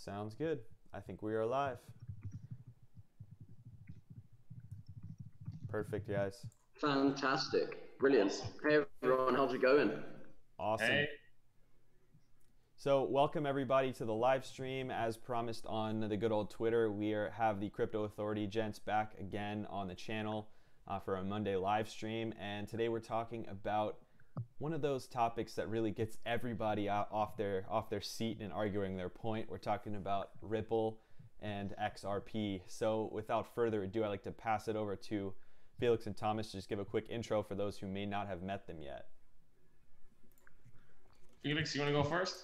Sounds good. I think we are live. Perfect, guys. Fantastic. Brilliant. Hey everyone, how's it going? Awesome. Hey. So welcome everybody to the live stream. As promised on the good old Twitter, we have the Crypto Authority gents back again on the channel for a Monday live stream. And today we're talking about one of those topics that really gets everybody off their seat and arguing their point. We're talking about Ripple and XRP. So without further ado, I'd like to pass it over to Felix and Thomas to just give a quick intro for those who may not have met them yet. Felix, you want to go first?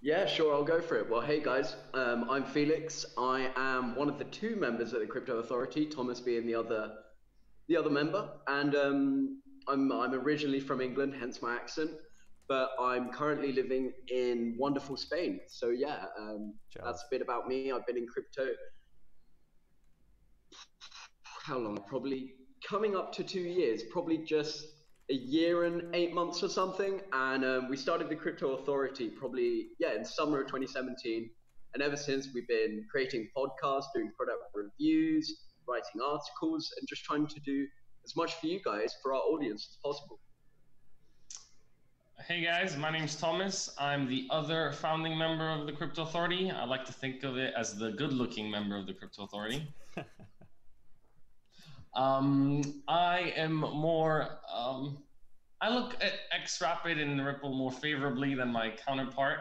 Yeah, sure, I'll go for it. Well, hey guys, I'm Felix. I am one of the two members of the Crypto Authority, Thomas being the other member. And I'm originally from England, hence my accent, but I'm currently living in wonderful Spain. So yeah, that's a bit about me. I've been in crypto, how long? Probably coming up to 2 years, probably just a year and 8 months or something. And we started the Crypto Authority probably, in summer of 2017. And ever since, we've been creating podcasts, doing product reviews, writing articles, and just trying to do as much for you guys, for our audience as possible. Hey guys, my name's Thomas. I'm the other founding member of the Crypto Authority. I like to think of it as the good-looking member of the Crypto Authority. I am more, I look at XRP and Ripple more favorably than my counterpart.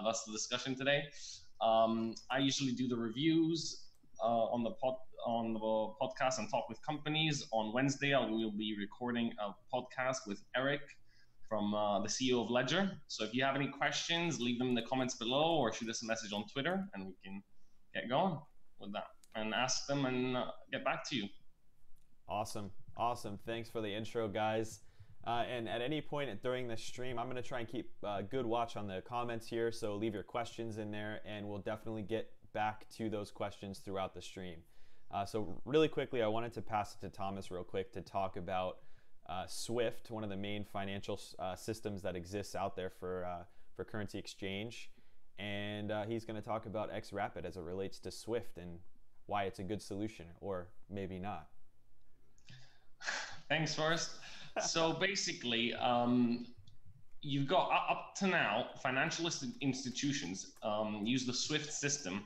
That's the discussion today. I usually do the reviews on the podcast and talk with companies. On Wednesday, I will be recording a podcast with Eric from the CEO of Ledger. So if you have any questions, leave them in the comments below or shoot us a message on Twitter and we can get going with that and ask them and get back to you. Awesome. Thanks for the intro, guys. And at any point during the stream, I'm going to try and keep a good watch on the comments here. So leave your questions in there and we'll definitely get back to those questions throughout the stream. So really quickly, I wanted to pass it to Thomas real quick to talk about Swift, one of the main financial systems that exists out there for currency exchange. And he's going to talk about XRP as it relates to Swift and why it's a good solution, or maybe not. Thanks, Forrest. So basically, you've got up to now, financial institutions use the Swift system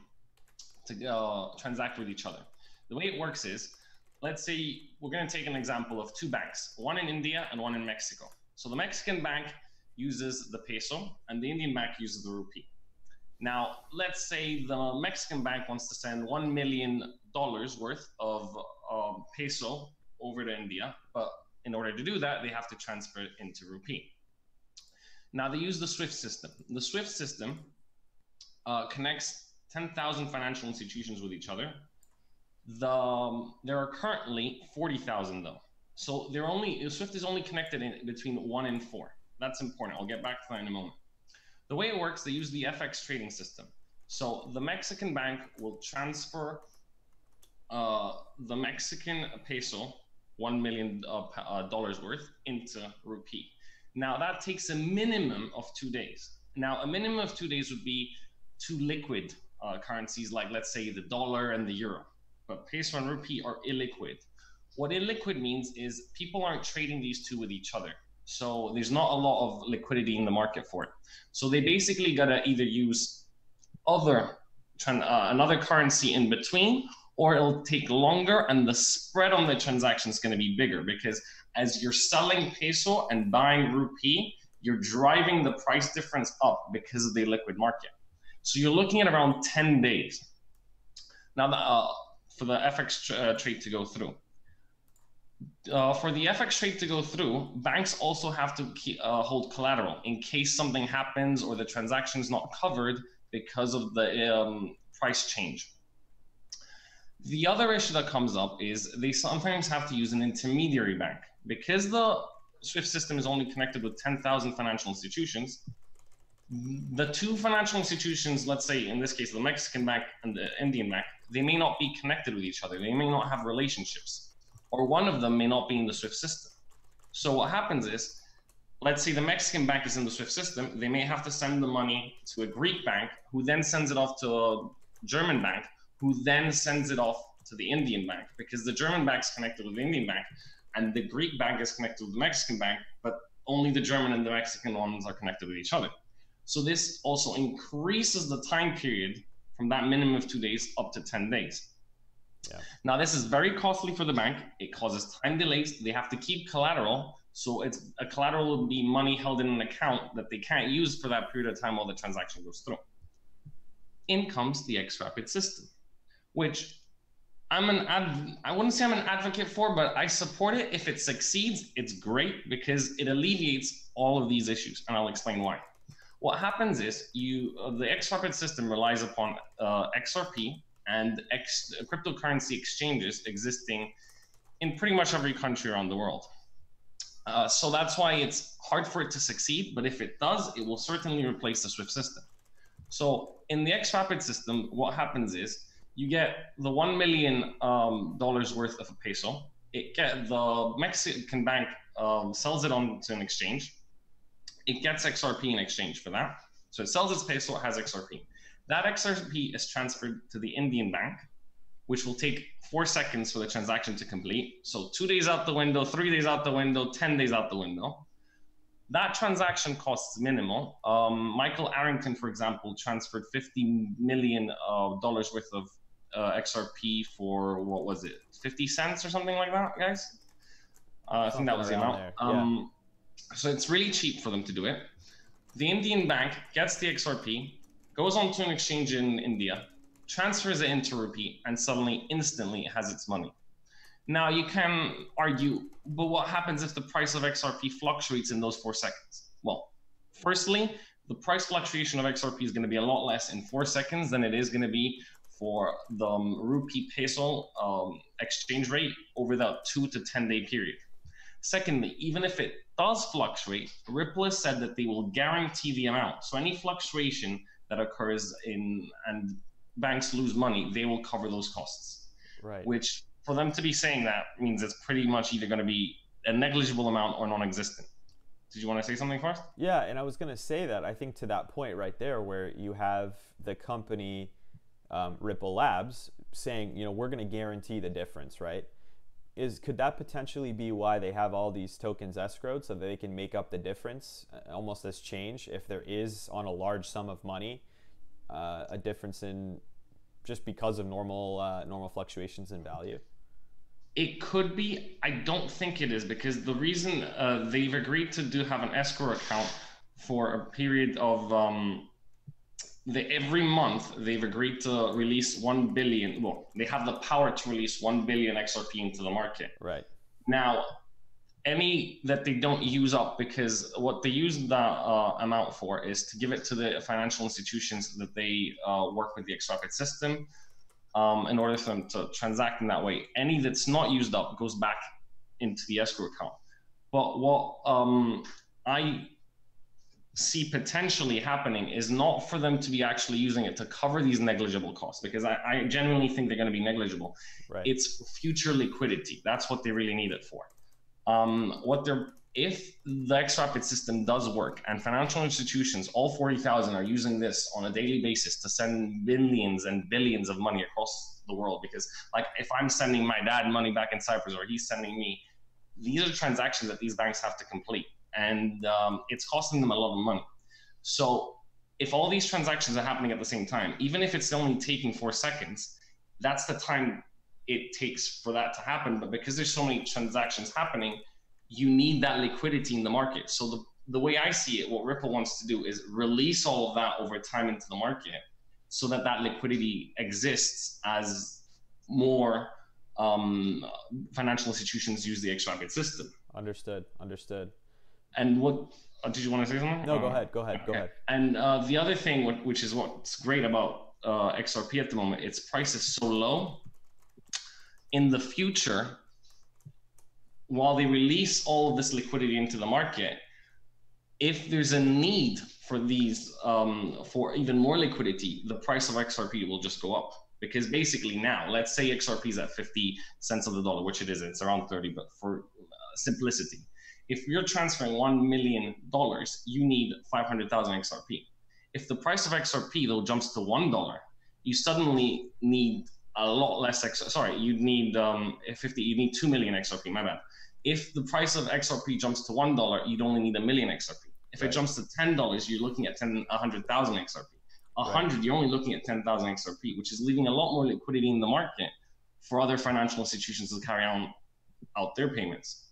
to transact with each other. The way it works is, let's say we're going to take an example of two banks, one in India and one in Mexico. So the Mexican bank uses the peso and the Indian bank uses the rupee. Now, let's say the Mexican bank wants to send $1 million worth of peso over to India, but in order to do that, they have to transfer it into rupee. Now they use the SWIFT system. The SWIFT system connects 10,000 financial institutions with each other. There are currently 40,000 though. So SWIFT is only connected in between 1 and 4. That's important. I'll get back to that in a moment. The way it works, they use the FX trading system. So the Mexican bank will transfer the Mexican peso, $1 million worth, into rupee. Now that takes a minimum of 2 days. Now a minimum of 2 days would be two liquid currencies, like let's say the dollar and the euro. But peso and rupee are illiquid. What illiquid means is people aren't trading these two with each other. So there's not a lot of liquidity in the market for it. So they basically gotta either use another currency in between, or it'll take longer and the spread on the transaction is going to be bigger, because as you're selling peso and buying rupee, you're driving the price difference up because of the liquid market. So you're looking at around 10 days. Now, for the FX trade to go through. For the FX trade to go through, banks also have to hold collateral in case something happens or the transaction is not covered because of the price change. The other issue that comes up is they sometimes have to use an intermediary bank. Because the SWIFT system is only connected with 10,000 financial institutions, the two financial institutions, let's say in this case the Mexican bank and the Indian bank, they may not be connected with each other. They may not have relationships, or one of them may not be in the SWIFT system. So what happens is let's say the Mexican bank is in the SWIFT system, they may have to send the money to a Greek bank, who then sends it off to a German bank, who then sends it off to the Indian bank, because the German bank is connected with the Indian bank, and the Greek bank is connected with the Mexican bank, but only the German and the Mexican ones are connected with each other. So this also increases the time period from that minimum of 2 days up to 10 days. Yeah. Now, this is very costly for the bank. It causes time delays. They have to keep collateral. So it's a collateral will be money held in an account that they can't use for that period of time while the transaction goes through. In comes the XRapid system, which I wouldn't say I'm an advocate for, but I support it. If it succeeds, it's great because it alleviates all of these issues, and I'll explain why. What happens is the XRapid system relies upon XRP and cryptocurrency exchanges existing in pretty much every country around the world. So that's why it's hard for it to succeed, but if it does, it will certainly replace the SWIFT system. So in the XRapid system, what happens is you get the $1 million worth of a peso. The Mexican bank sells it on to an exchange. It gets XRP in exchange for that. So it sells its peso, it has XRP. That XRP is transferred to the Indian bank, which will take 4 seconds for the transaction to complete. So 2 days out the window, 3 days out the window, 10 days out the window. That transaction costs minimal. Michael Arrington, for example, transferred $50 million worth of XRP for, what was it, 50 cents or something like that, guys? I think that was the amount. So it's really cheap for them to do it. The Indian bank gets the XRP, goes onto an exchange in India, transfers it into rupee, and suddenly, instantly, it has its money. Now, you can argue, but what happens if the price of XRP fluctuates in those 4 seconds? Well, firstly, the price fluctuation of XRP is going to be a lot less in 4 seconds than it is going to be for the rupee peso exchange rate over the 2 to 10 day period. Secondly, even if it does fluctuate, Ripple has said that they will guarantee the amount. So any fluctuation that occurs and banks lose money, they will cover those costs. Right. Which, for them to be saying that, means it's pretty much either going to be a negligible amount or non-existent. Did you want to say something first? Yeah, and I was going to say that I think to that point right there, where you have the company Ripple Labs saying, we're going to guarantee the difference, right? Could that potentially be why they have all these tokens escrowed, so that they can make up the difference almost as change if there is, on a large sum of money, a difference in just because of normal fluctuations in value? It could be. I don't think it is, because the reason they've agreed to have an escrow account for a period of every month they've agreed to release 1 billion. Well, they have the power to release 1 billion XRP into the market. Right. Now, any that they don't use up, because what they use that amount for is to give it to the financial institutions that they work with the XRP system in order for them to transact in that way. Any that's not used up goes back into the escrow account. But what I see potentially happening is not for them to be actually using it to cover these negligible costs, because I genuinely think they're going to be negligible. Right. It's future liquidity. That's what they really need it for. If the XRapid system does work and financial institutions, all 40,000, are using this on a daily basis to send billions and billions of money across the world, because like if I'm sending my dad money back in Cyprus, or he's sending me, these are transactions that these banks have to complete. And it's costing them a lot of money. So if all these transactions are happening at the same time, even if it's only taking 4 seconds, that's the time it takes for that to happen. But because there's so many transactions happening, you need that liquidity in the market. So the way I see it, what Ripple wants to do is release all of that over time into the market, so that that liquidity exists as more financial institutions use the XRP system. Understood. And what did you want to say something? No, go ahead. Okay. And the other thing, which is what's great about XRP at the moment, its price is so low. In the future, while they release all of this liquidity into the market, if there's a need for these, for even more liquidity, the price of XRP will just go up. Because basically now, let's say XRP is at 50 cents of the dollar, which it isn't, it's around 30, but for simplicity, if you're transferring $1 million, you need 500,000 XRP. If the price of XRP though jumps to $1, you suddenly need a lot less you need 2 million XRP, my bad. If the price of XRP jumps to $1, you'd only need 1 million XRP. If it jumps to $10, you're looking at 100,000 XRP. 100, you're only looking at 10,000 XRP, which is leaving a lot more liquidity in the market for other financial institutions to carry out their payments.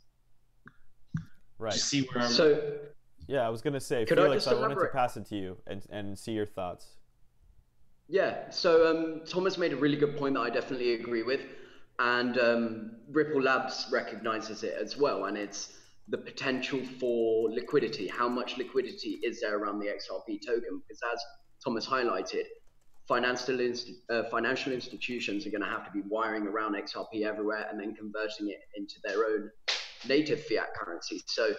Right. You see where yeah, I was going to say, could Felix, I I wanted to pass it to you and see your thoughts. Yeah, so Thomas made a really good point that I definitely agree with, and Ripple Labs recognizes it as well, and it's the potential for liquidity. How much liquidity is there around the XRP token? Because as Thomas highlighted, financial institutions are going to have to be wiring around XRP everywhere and then converting it into their own native fiat currency. So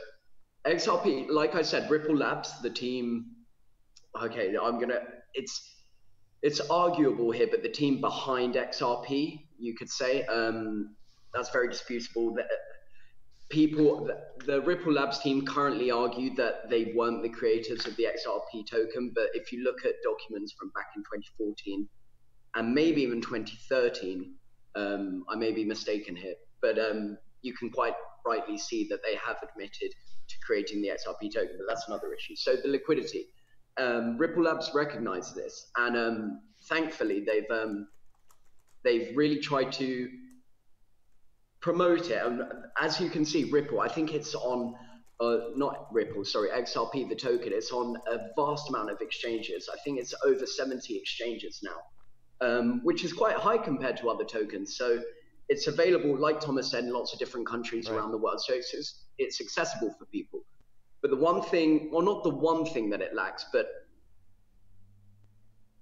XRP, like I said, Ripple Labs, the team, okay, it's arguable here, but the team behind XRP, you could say, that's very disputable. The Ripple Labs team currently argue that they weren't the creators of the XRP token, but if you look at documents from back in 2014 and maybe even 2013, I may be mistaken here, but you can quite rightly see that they have admitted to creating the XRP token, but that's another issue. So the liquidity. Ripple Labs recognize this, and thankfully they've really tried to promote it. And as you can see, Ripple, I think it's on not Ripple, sorry, XRP, the token. It's on a vast amount of exchanges. I think it's over 70 exchanges now, which is quite high compared to other tokens. So it's available, like Thomas said, in lots of different countries around the world. So it's accessible for people. But the one thing, well, not the one thing that it lacks, but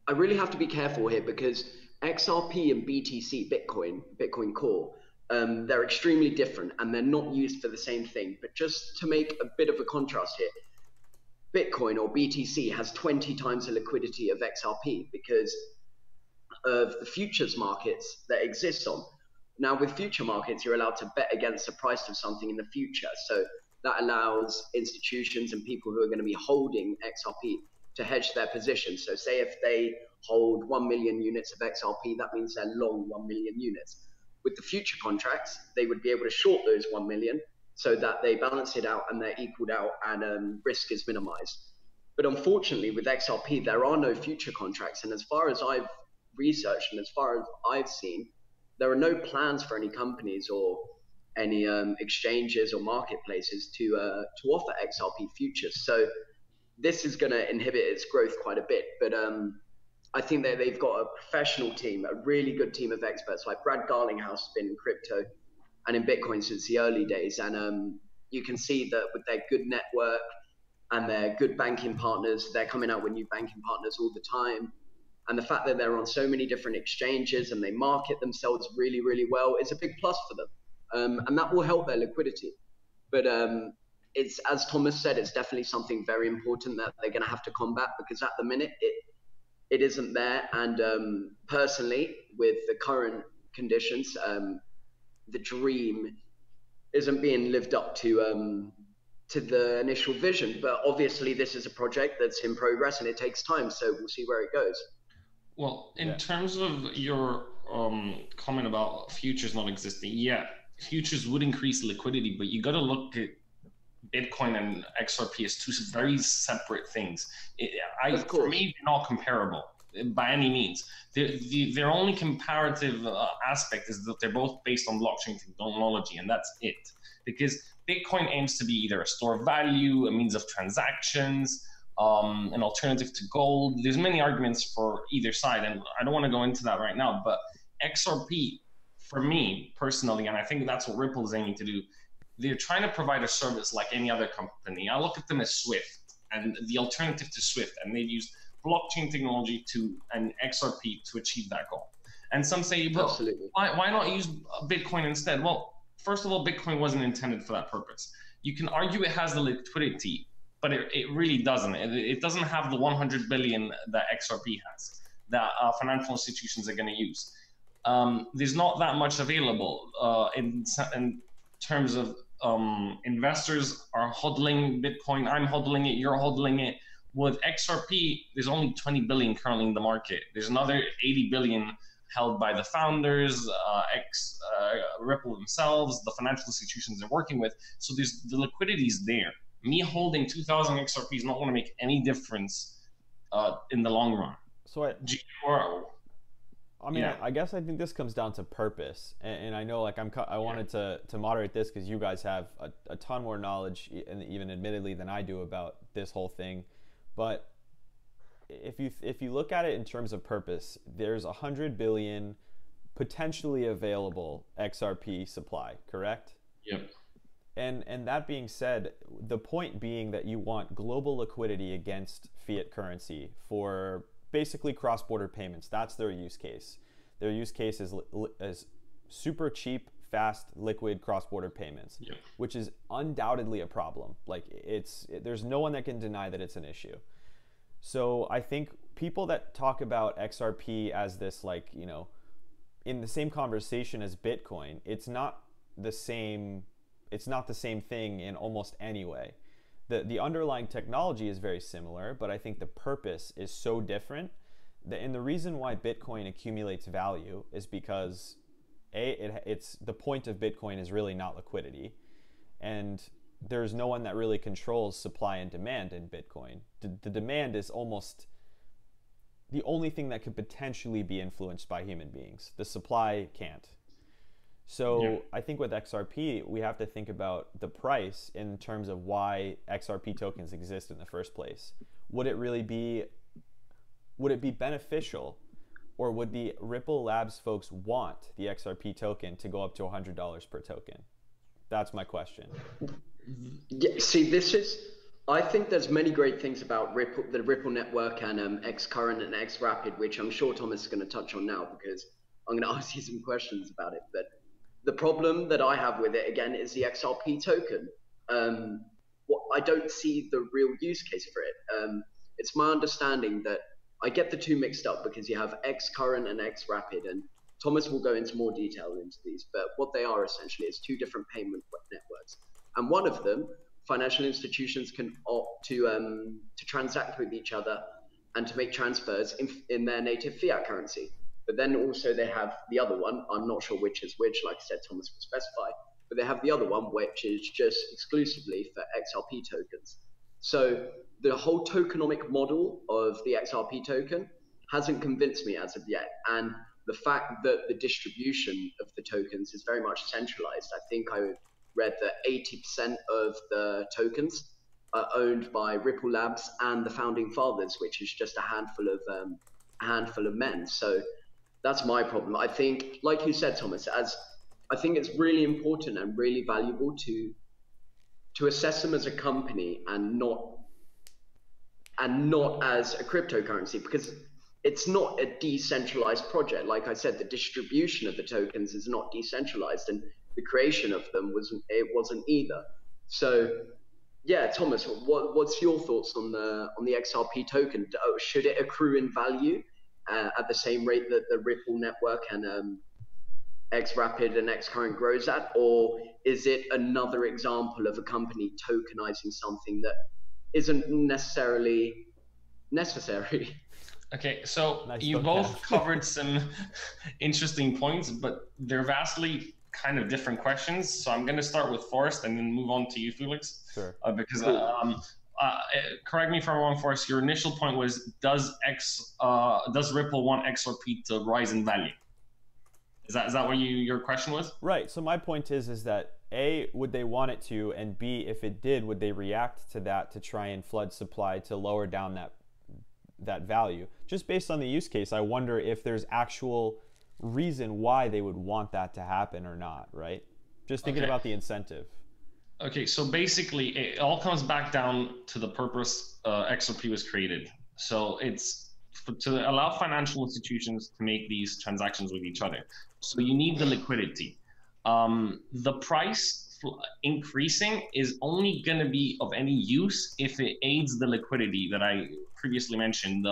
I really have to be careful here because XRP and BTC, Bitcoin Core, they're extremely different and they're not used for the same thing. But just to make a bit of a contrast here, Bitcoin or BTC has 20 times the liquidity of XRP because of the futures markets that exist on. Now, with future markets, you're allowed to bet against the price of something in the future. So that allows institutions and people who are going to be holding XRP to hedge their position. So say if they hold 1 million units of XRP, that means they're long 1 million units. With the future contracts, they would be able to short those 1 million so that they balance it out and they're equaled out and risk is minimized. But unfortunately, with XRP, there are no future contracts. And as far as I've researched and as far as I've seen, there are no plans for any companies or any exchanges or marketplaces to offer XRP futures. So this is going to inhibit its growth quite a bit. But I think that they've got a professional team, a really good team of experts. Like Brad Garlinghouse has been in crypto and in Bitcoin since the early days. And you can see that with their good network and their good banking partners, they're coming out with new banking partners all the time. And the fact that they're on so many different exchanges and they market themselves really, really well is a big plus for them. And that will help their liquidity. But it's, as Thomas said, it's definitely something very important that they're going to have to combat because at the minute it isn't there. And personally, with the current conditions, the dream isn't being lived up to the initial vision. But obviously, this is a project that's in progress and it takes time. So we'll see where it goes. Well, in terms of your comment about futures not existing, yeah, futures would increase liquidity, but you got to look at Bitcoin and XRP as two very separate things. For me, they're not comparable by any means. Their only comparative aspect is that they're both based on blockchain technology, and that's it. Because Bitcoin aims to be either a store of value, a means of transactions, an alternative to gold. There's many arguments for either side, and I don't want to go into that right now, but XRP, for me personally, and I think that's what Ripple is aiming to do, they're trying to provide a service like any other company. I look at them as Swift and the alternative to Swift, and they've used blockchain technology and XRP to achieve that goal. And some say, well, why not use Bitcoin instead? Well, first of all, Bitcoin wasn't intended for that purpose. You can argue it has the liquidity, but it really doesn't. It doesn't have the 100 billion that XRP has, that financial institutions are going to use. There's not that much available in terms of investors are hodling Bitcoin. I'm hodling it. You're hodling it. With XRP, there's only 20 billion currently in the market. There's another 80 billion held by the founders, Ripple themselves, the financial institutions they're working with. So there's the liquidity is there. Me holding 2,000 XRP is not going to make any difference in the long run. So I guess I think this comes down to purpose, and I know like I wanted to moderate this because you guys have a ton more knowledge, and even admittedly than I do about this whole thing. But if you look at it in terms of purpose, there's 100 billion potentially available XRP supply, correct? Yep. And that being said, the point being that you want global liquidity against fiat currency for basically cross-border payments. That's their use case. Their use case is super cheap, fast, liquid cross-border payments, which is undoubtedly a problem. Like there's no one that can deny that it's an issue. So I think people that talk about XRP as this, like, you know, in the same conversation as Bitcoin, it's not the same thing in almost any way. The underlying technology is very similar, but I think the purpose is so different. And the reason why Bitcoin accumulates value is because it's the point of Bitcoin is really not liquidity, and there's no one that really controls supply and demand in Bitcoin. The demand is almost the only thing that could potentially be influenced by human beings. The supply can't. So I think with XRP, we have to think about the price in terms of why XRP tokens exist in the first place. Would it be beneficial, or would the Ripple Labs folks want the XRP token to go up to $100 per token? That's my question. Yeah, see, I think there's many great things about the Ripple network and XCurrent and XRapid, which I'm sure Thomas is going to touch on now because I'm going to ask you some questions about it. But the problem that I have with it, again, is the XRP token. I don't see the real use case for it. It's my understanding that I get the two mixed up because you have XCurrent and XRapid, and Thomas will go into more detail into these, but what they are essentially is two different payment networks. And one of them, financial institutions can opt to transact with each other and to make transfers in their native fiat currency. But then also they have the other one, I'm not sure which is which, like I said, Thomas will specify, but they have the other one, which is just exclusively for XRP tokens. So the whole tokenomic model of the XRP token hasn't convinced me as of yet. And the fact that the distribution of the tokens is very much centralized, I think I read that 80% of the tokens are owned by Ripple Labs and the founding fathers, which is just a handful of men. So that's my problem. I think, like you said, Thomas, I think it's really important and really valuable to assess them as a company and not as a cryptocurrency, because it's not a decentralized project. Like I said, the distribution of the tokens is not decentralized, and the creation of them wasn't either. So yeah, Thomas, what's your thoughts on the XRP token? Should it accrue in value at the same rate that the Ripple network and XRapid and XCurrent grows at, or is it another example of a company tokenizing something that isn't necessarily necessary? Okay, so nice you both covered some interesting points, but they're vastly kind of different questions. So I'm going to start with Forrest and then move on to you, Felix. Sure. Because correct me if I'm wrong, Forrest. Your initial point was, does Ripple want XRP to rise in value? Is that what your question was? Right. So my point is that A, would they want it to, and B, if it did, would they react to that to try and flood supply to lower down that value? Just based on the use case, I wonder if there's actual reason why they would want that to happen or not, right? Just thinking about the incentive. Okay, so basically it all comes back down to the purpose XRP was created. So it's to allow financial institutions to make these transactions with each other. So you need the liquidity. The price increasing is only going to be of any use if it aids the liquidity that I previously mentioned,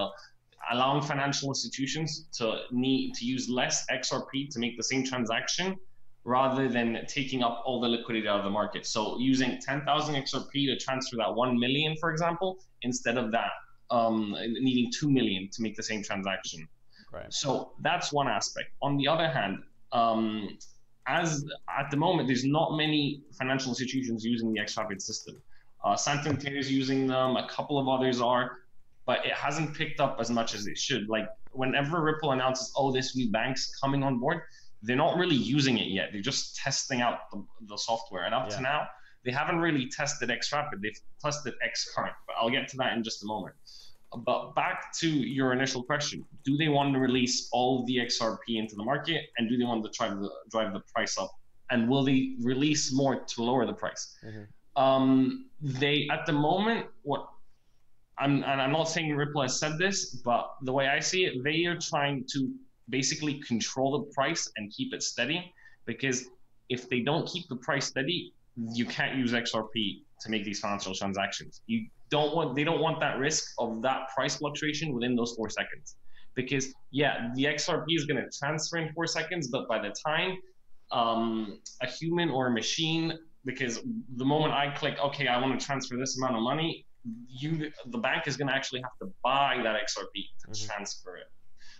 allowing financial institutions to use less XRP to make the same transaction rather than taking up all the liquidity out of the market. So using 10,000 XRP to transfer that 1 million, for example, instead of that needing 2 million to make the same transaction. Right. So that's one aspect. On the other hand, as at the moment, there's not many financial institutions using the XRP system. Santander is using them, a couple of others are, but it hasn't picked up as much as it should. Like whenever Ripple announces, oh, this new bank's coming on board, they're not really using it yet. They're just testing out the software. And up to now, they haven't really tested XRapid. They've tested XCurrent, but I'll get to that in just a moment. But back to your initial question, do they want to release all of the XRP into the market, and do they want to try to drive the price up? And will they release more to lower the price? They, at the moment, I'm not saying Ripple has said this, but the way I see it, they are trying to basically control the price and keep it steady, because if they don't keep the price steady, you can't use XRP to make these financial transactions. They don't want that risk of that price fluctuation within those 4 seconds, because yeah, the XRP is going to transfer in 4 seconds, but by the time a human or a machine, because the moment I click, okay, I want to transfer this amount of money, the bank is going to actually have to buy that XRP to transfer it.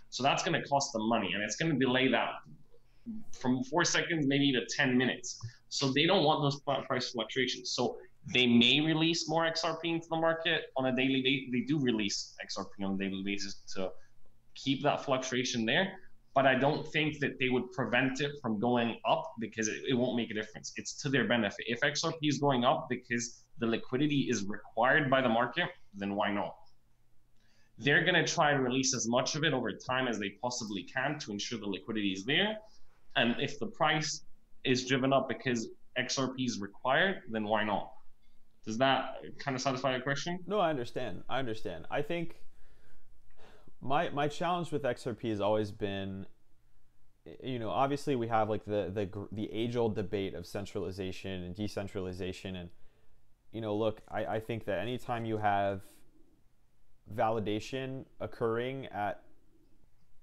So that's going to cost them money, and it's going to delay that from 4 seconds maybe to 10 minutes. So they don't want those price fluctuations. So they may release more XRP into the market on a daily basis. They do release XRP on a daily basis to keep that fluctuation there. But I don't think that they would prevent it from going up, because it won't make a difference. It's to their benefit. If XRP is going up because the liquidity is required by the market, then why not? They're going to try and release as much of it over time as they possibly can to ensure the liquidity is there. And if the price is driven up because XRP is required, then why not? Does that kind of satisfy your question? No, I understand. I think my challenge with XRP has always been, you know, obviously we have like the age-old debate of centralization and decentralization, and you know, look, I think that anytime you have validation occurring at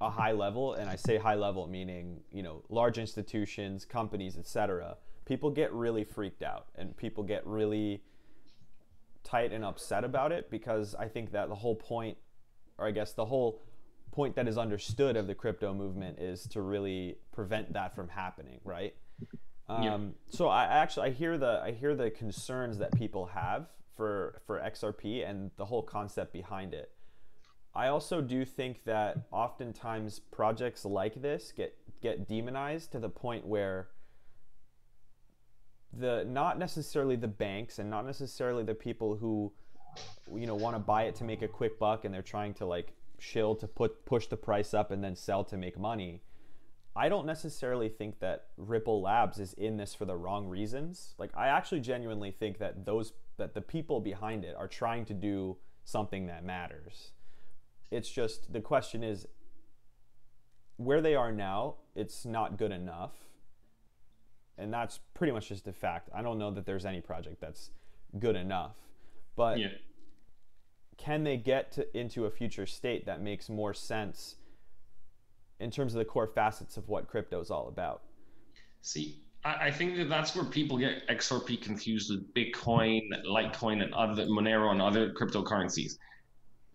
a high level, and I say high level meaning, you know, large institutions, companies, etc., people get really freaked out and people get really tight and upset about it, because I think that the whole point, or I guess the whole point that is understood of the crypto movement is to really prevent that from happening, right? So I hear the concerns that people have for XRP and the whole concept behind it. I also do think that oftentimes projects like this get demonized to the point where not necessarily the banks and not necessarily the people who, you know, want to buy it to make a quick buck and they're trying to like shill to push the price up and then sell to make money. I don't necessarily think that Ripple Labs is in this for the wrong reasons. Like, I actually genuinely think that the people behind it are trying to do something that matters. It's just, the question is, where they are now, it's not good enough. And that's pretty much just a fact. I don't know that there's any project that's good enough. But can they get into a future state that makes more sense in terms of the core facets of what crypto is all about? See, I think that that's where people get XRP confused with Bitcoin, Litecoin, and other Monero and other cryptocurrencies.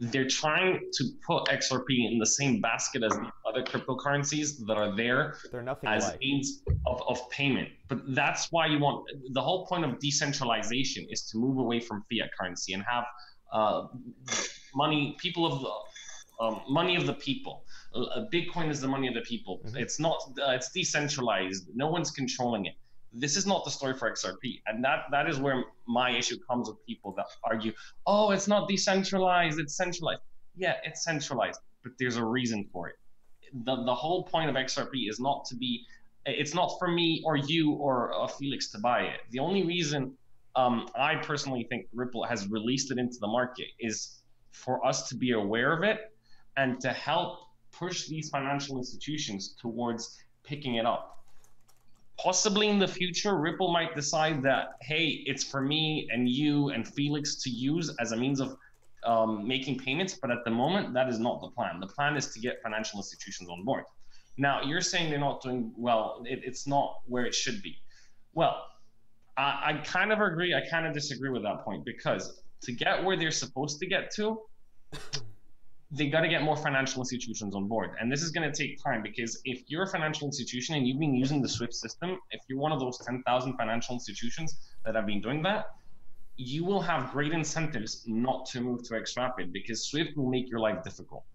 They're trying to put XRP in the same basket as the other cryptocurrencies that are there. They're nothing as like means of payment. But that's why you want, the whole point of decentralization is to move away from fiat currency and have money of the people. Bitcoin is the money of the people. It's not. It's decentralized. No one's controlling it. This is not the story for XRP, and that is where my issue comes with people that argue, "Oh, it's not decentralized. It's centralized." Yeah, it's centralized, but there's a reason for it. The whole point of XRP is not to be. It's not for me or you or Felix to buy it. The only reason I personally think Ripple has released it into the market is for us to be aware of it and to help push these financial institutions towards picking it up. Possibly in the future, Ripple might decide that, hey, it's for me and you and Felix to use as a means of making payments. But at the moment, that is not the plan. The plan is to get financial institutions on board. Now, you're saying they're not doing well. It's not where it should be. Well, I kind of agree. I kind of disagree with that point, because to get where they're supposed to get to, they got to get more financial institutions on board. And this is going to take time, because if you're a financial institution and you've been using the SWIFT system, if you're one of those 10,000 financial institutions that have been doing that, you will have great incentives not to move to XRapid, because SWIFT will make your life difficult.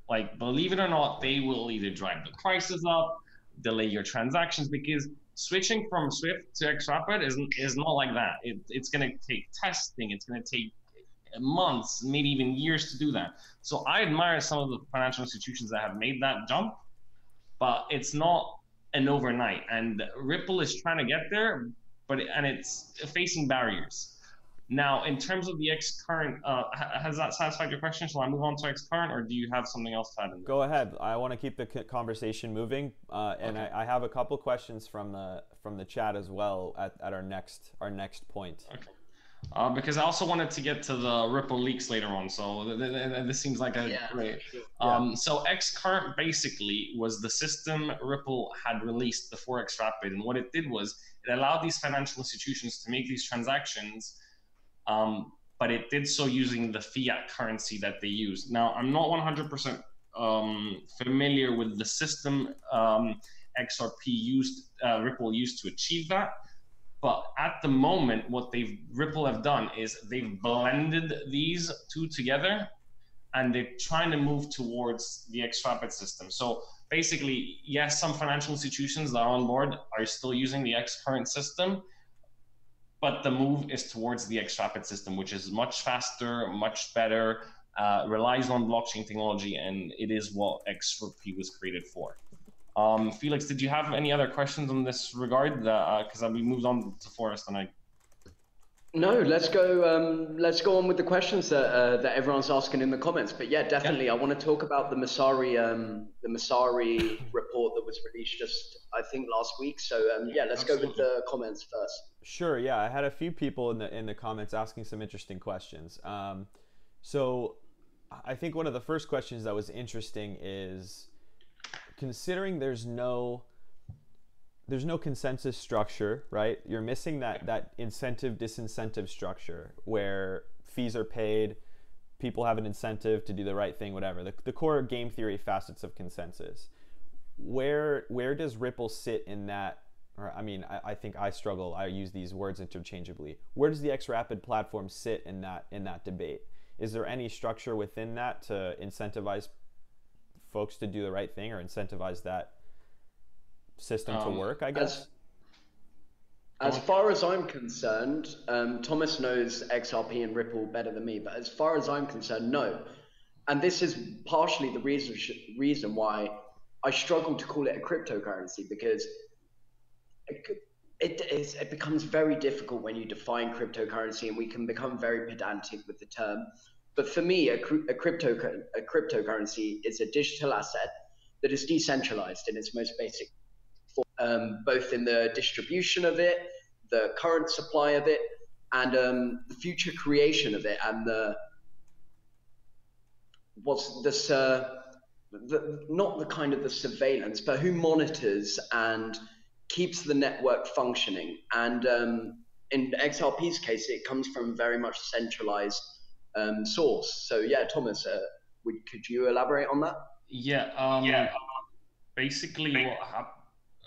Like, believe it or not, they will either drive the prices up, delay your transactions, because switching from SWIFT to XRapid is not like that. It's going to take testing. It's going to take months, maybe even years to do that. So I admire some of the financial institutions that have made that jump, but it's not an overnight. And Ripple is trying to get there, and it's facing barriers. Now, in terms of the XCurrent, has that satisfied your question? Shall I move on to XCurrent, or do you have something else to add? Go ahead. I want to keep the conversation moving, and okay. I have a couple questions from the chat as well at our next point. Okay. Because I also wanted to get to the Ripple leaks later on, so this seems like a great. So XCurrent basically was the system Ripple had released before XRapid, and what it did was it allowed these financial institutions to make these transactions. But it did so using the fiat currency that they use. Now, I'm not 100% familiar with the system XRP Ripple used to achieve that. But at the moment, what Ripple have done is they've blended these two together, and they're trying to move towards the XRapid system. So basically, yes, some financial institutions that are on board are still using the XCurrent system, but the move is towards the XRapid system, which is much faster, much better, relies on blockchain technology, and it is what XRP was created for. Felix, did you have any other questions on this regard? Because we moved on to Forrest, and No, let's go on with the questions that everyone's asking in the comments. But yeah, definitely, I want to talk about the Masari report that was released just, I think, last week. So yeah, let's go with the comments first. Sure. Yeah, I had a few people in the comments asking some interesting questions. So I think one of the first questions that was interesting is, considering there's no consensus structure, right? You're missing that incentive disincentive structure where fees are paid, people have an incentive to do the right thing, whatever. The core game theory facets of consensus. Where does Ripple sit in that? Or I mean, I think I struggle. I use these words interchangeably. Where does the XRapid platform sit in that debate? Is there any structure within that to incentivize folks to do the right thing, or incentivize that system to work, I guess? As far as I'm concerned, Thomas knows XRP and Ripple better than me, but as far as I'm concerned, no. And this is partially the reason why I struggle to call it a cryptocurrency, because it becomes very difficult when you define cryptocurrency, and we can become very pedantic with the term. But for me, a cryptocurrency is a digital asset that is decentralized in its most basic form, both in the distribution of it, the current supply of it, and the future creation of it, and not the kind of the surveillance, but who monitors and keeps the network functioning. And in XRP's case, it comes from very much centralized source. So yeah, Thomas, could you elaborate on that? Yeah. Basically,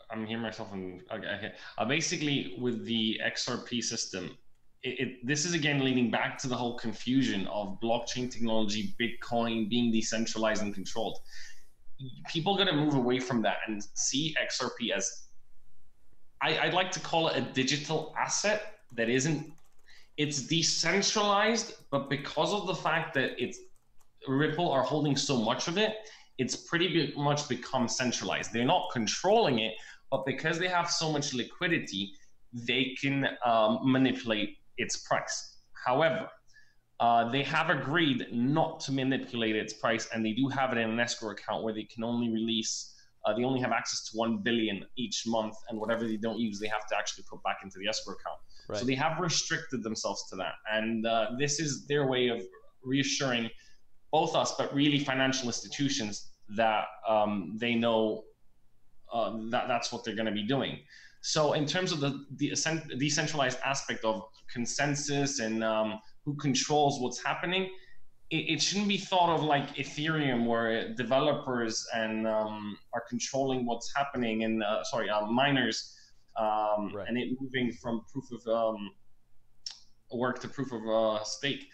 I'm hearing myself. Okay. Basically, with the XRP system, this is again leading back to the whole confusion of blockchain technology, Bitcoin being decentralized and controlled. People got to move away from that and see XRP as, I'd like to call it a digital asset that isn't. It's decentralized, but because of the fact that Ripple are holding so much of it, it's pretty much become centralized. They're not controlling it, but because they have so much liquidity, they can manipulate its price. However, they have agreed not to manipulate its price, and they do have it in an escrow account where they can only release, they only have access to 1 billion each month, and whatever they don't use, they have to actually put back into the escrow account. Right. So they have restricted themselves to that. And this is their way of reassuring both us, but really financial institutions, that they know that's what they're going to be doing. So in terms of the decentralized aspect of consensus and who controls what's happening, it shouldn't be thought of like Ethereum, where developers and are controlling what's happening, and miners, Right. and it moving from proof of work to proof of stake.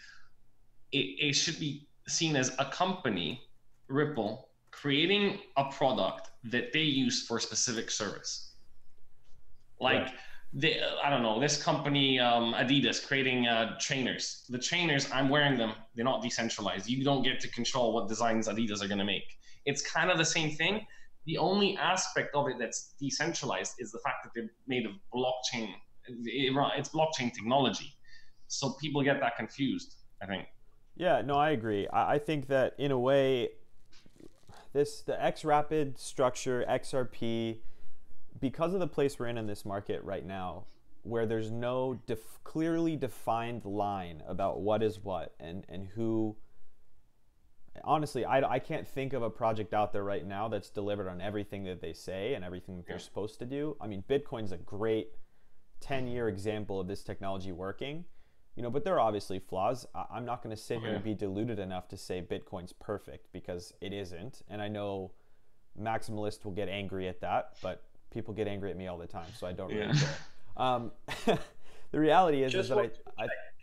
It should be seen as a company, Ripple, creating a product that they use for a specific service. Like, right. I don't know, this company, Adidas, creating trainers. The trainers, I'm wearing them. They're not decentralized. You don't get to control what designs Adidas are going to make. It's kind of the same thing. The only aspect of it that's decentralized is the fact that they're made of blockchain. It's blockchain technology. So people get that confused, I think. Yeah, no, I agree. I think that in a way, the XRapid structure, XRP, because of the place we're in this market right now, where there's no clearly defined line about what is what and who, honestly, I can't think of a project out there right now that's delivered on everything that they say and everything that they're supposed to do. I mean, Bitcoin's a great 10-year example of this technology working, you know, but there are obviously flaws. I'm not going to sit here and be deluded enough to say Bitcoin's perfect, because it isn't. And I know maximalists will get angry at that, but people get angry at me all the time, so I don't really care. The reality is that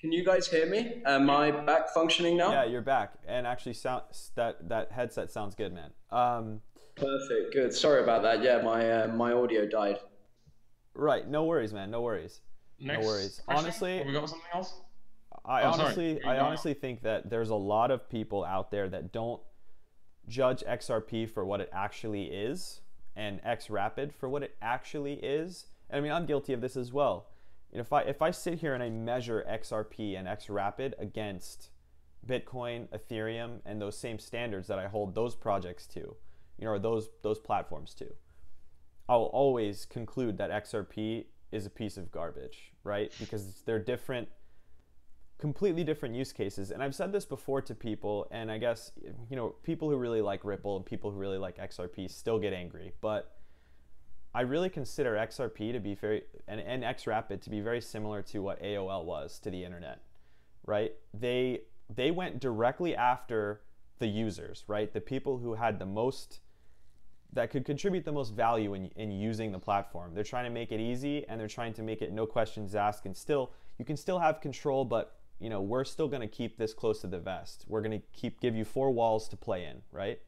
can you guys hear me? Am I back functioning now? Yeah, you're back, and actually, that headset sounds good, man. Perfect, good. Sorry about that. Yeah, my audio died. Right, no worries, man. No worries. Next no worries. Question? Honestly, have we got something else? I honestly think that there's a lot of people out there that don't judge XRP for what it actually is, and XRapid for what it actually is. And I mean, I'm guilty of this as well. If I sit here and I measure XRP and XRapid against Bitcoin, Ethereum, and those same standards that I hold those projects to, you know, or those platforms to, I'll always conclude that XRP is a piece of garbage, right? Because they're different, completely different use cases. And I've said this before to people, and I guess, you know, people who really like Ripple and people who really like XRP still get angry, but I really consider XRP to be and XRapid to be very similar to what AOL was to the internet, right? They went directly after the users, right? The people who had the most, that could contribute the most value in using the platform. They're trying to make it easy, and they're trying to make it no questions asked, and still, you can still have control, but you know, we're still gonna keep this close to the vest. We're gonna give you 4 walls to play in, right?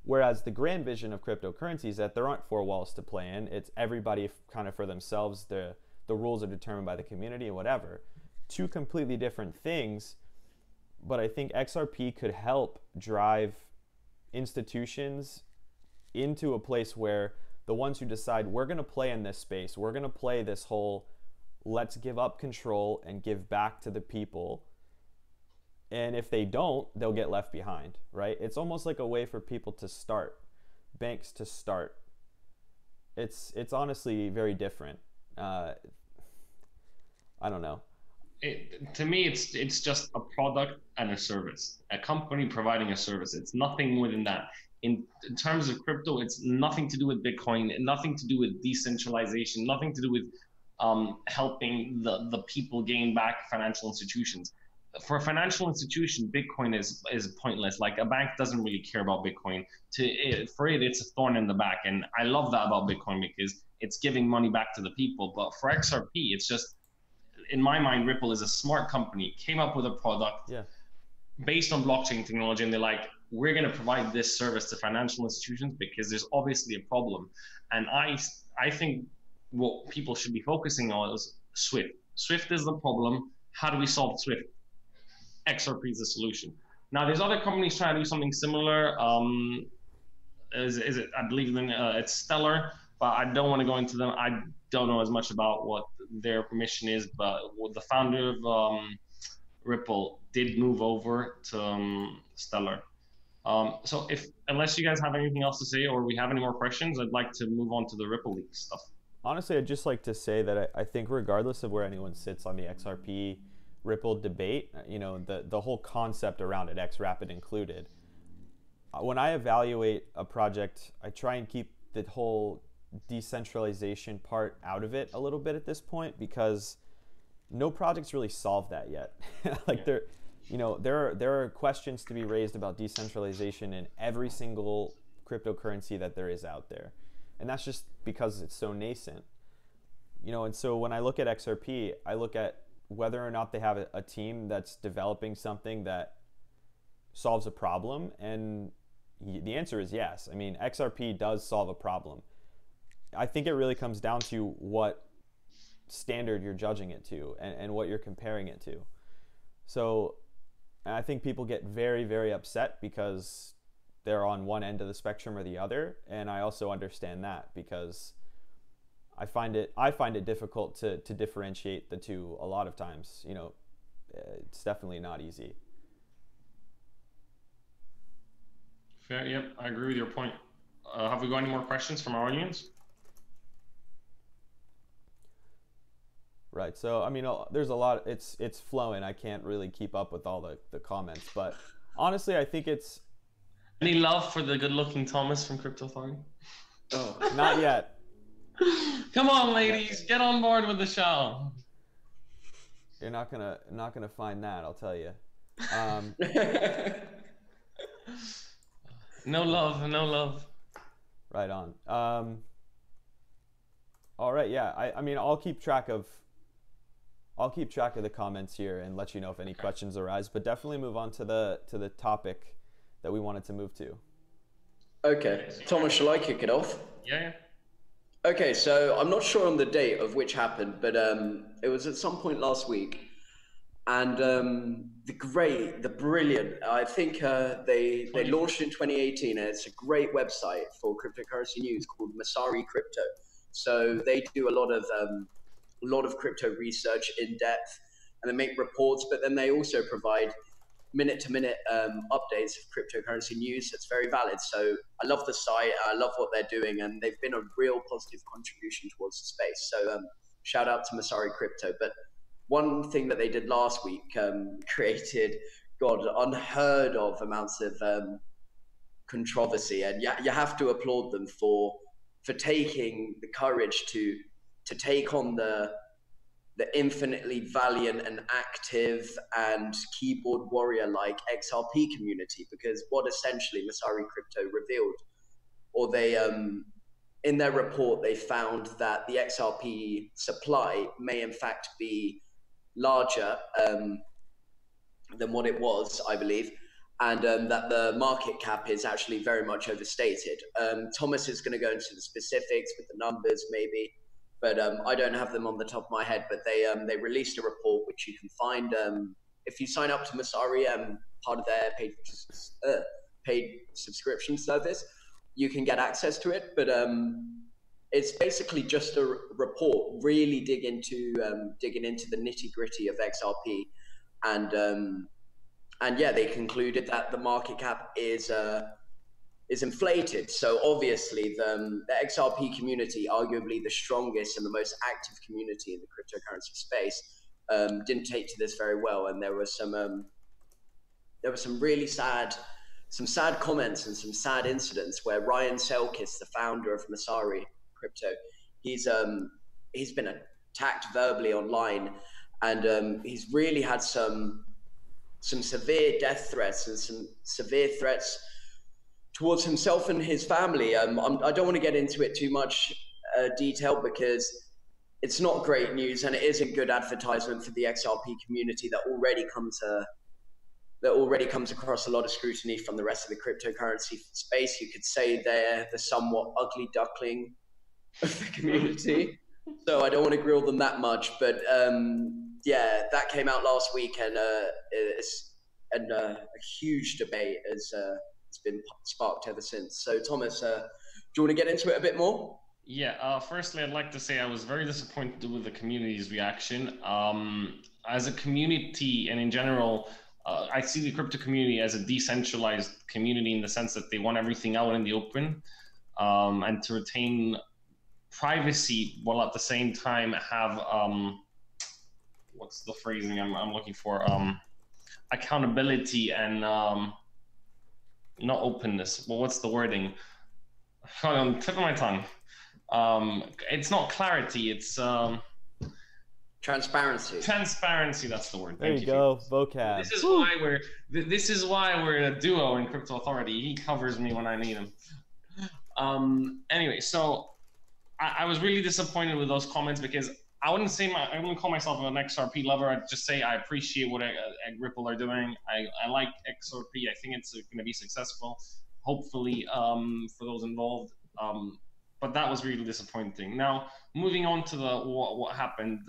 Whereas the grand vision of cryptocurrency is that there aren't 4 walls to play in. It's everybody kind of for themselves. The rules are determined by the community and whatever. 2 completely different things, but I think XRP could help drive institutions into a place where the ones who decide we're going to play in this space, we're going to play this whole let's give up control and give back to the people. And if they don't, they'll get left behind, right? It's almost like a way for people to start, banks to start. It's honestly very different. I don't know. To me, it's just a product and a service, a company providing a service. It's nothing more than that. In terms of crypto, it's nothing to do with Bitcoin, nothing to do with decentralization, nothing to do with helping the people gain back financial institutions. For a financial institution, Bitcoin is pointless. Like, a bank doesn't really care about Bitcoin. For it, it's a thorn in the back. And I love that about Bitcoin, because it's giving money back to the people. But for XRP, it's just, in my mind, Ripple is a smart company, came up with a product based on blockchain technology, and they're like, we're going to provide this service to financial institutions because there's obviously a problem. And I think what people should be focusing on is Swift. Swift is the problem. How do we solve Swift? XRP is the solution. Now, there's other companies trying to do something similar. Is it? I believe it's Stellar, but I don't want to go into them. I don't know as much about what their mission is, but the founder of Ripple did move over to Stellar. So unless you guys have anything else to say, or we have any more questions, I'd like to move on to the Ripple League stuff. Honestly, I'd just like to say that I think regardless of where anyone sits on the XRP Ripple debate, you know, the whole concept around it, XRapid included, when I evaluate a project, I try and keep the whole decentralization part out of it a little bit at this point, because no project's really solved that yet. Like there are questions to be raised about decentralization in every single cryptocurrency that there is out there, and that's just because it's so nascent. And so when I look at XRP, I look at whether or not they have a team that's developing something that solves a problem, and the answer is yes. I mean, XRP does solve a problem. I think it really comes down to what standard you're judging it to, and what you're comparing it to. So I think people get very, very upset because they're on one end of the spectrum or the other, and I also understand that, because I find it difficult to differentiate the two a lot of times. It's definitely not easy. Fair, yep, I agree with your point. Have we got any more questions from our audience? Right, so I mean, there's a lot. It's flowing. I can't really keep up with all the comments, but honestly, I think it's... Any love for the good-looking Thomas from Crypto Authority? Oh, not yet. Come on, ladies, get on board with the show. You're not gonna find that, I'll tell you. No love, no love. Right on. All right, yeah. I mean, I'll keep track of the comments here and let you know if any questions arise. But definitely move on to the topic that we wanted to move to. Okay, Thomas, shall I kick it off? Yeah. Okay, so I'm not sure on the date of which happened, but it was at some point last week. And the brilliant, I think they launched in 2018, and it's a great website for cryptocurrency news called Masari Crypto. So they do a lot of crypto research in depth, and they make reports, but then they also provide minute-to-minute updates of cryptocurrency news. That's very valid. So I love the site, I love what they're doing, and they've been a real positive contribution towards the space. So shout out to Masari Crypto. But one thing that they did last week created, unheard of amounts of controversy, and you have to applaud them for taking the courage to take on the infinitely valiant and active and keyboard warrior like XRP community, because what essentially Masari Crypto revealed, or they in their report, they found that the XRP supply may in fact be larger than what it was, I believe, and that the market cap is actually very much overstated. Thomas is going to go into the specifics with the numbers maybe, but I don't have them on the top of my head. But they released a report which you can find if you sign up to Masari, part of their paid subscription service. You can get access to it, but it's basically just a report really digging into the nitty-gritty of XRP, and yeah, they concluded that the market cap is inflated. So obviously the XRP community, arguably the strongest and the most active community in the cryptocurrency space, didn't take to this very well, and there were some really sad comments and some sad incidents where Ryan Selkis, the founder of Masari Crypto, he's been attacked verbally online, and he's really had some severe death threats and some severe threats towards himself and his family. I don't want to get into it too much detail, because it's not great news, and it isn't good advertisement for the XRP community that already comes across a lot of scrutiny from the rest of the cryptocurrency space. You could say they're the somewhat ugly duckling of the community. So I don't want to grill them that much, but yeah, that came out last week, and a huge debate has it's been sparked ever since. So Thomas, do you want to get into it a bit more? Yeah, firstly, I'd like to say I was very disappointed with the community's reaction. As a community and in general, I see the crypto community as a decentralized community in the sense that they want everything out in the open, and to retain privacy while at the same time have, what's the phrasing I'm looking for? Accountability and not openness. Well, what's the wording? On the tip of my tongue. It's not clarity. It's transparency. Transparency. That's the word. There you go. Vocab. This is why we're in a duo in Crypto Authority. He covers me when I need him. Anyway, so I was really disappointed with those comments because I wouldn't call myself an XRP lover. I'd just say I appreciate what Ripple are doing. I like XRP. I think it's going to be successful, hopefully, for those involved. But that was really disappointing. Now, moving on to what happened,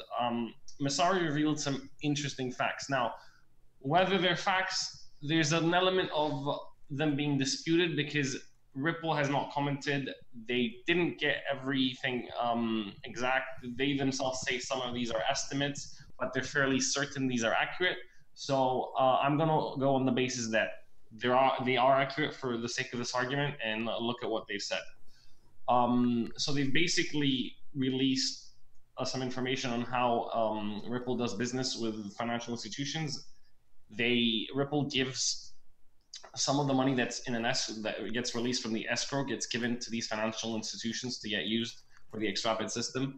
Masari revealed some interesting facts. Now, whether they're facts, there's an element of them being disputed because Ripple has not commented. They didn't get everything exact. They themselves say some of these are estimates, but they're fairly certain these are accurate. So I'm going to go on the basis that they are accurate for the sake of this argument and look at what they've said. So they've basically released some information on how Ripple does business with financial institutions. Ripple gives some of the money that's in that gets released from the escrow gets given to these financial institutions to get used for the XRP system.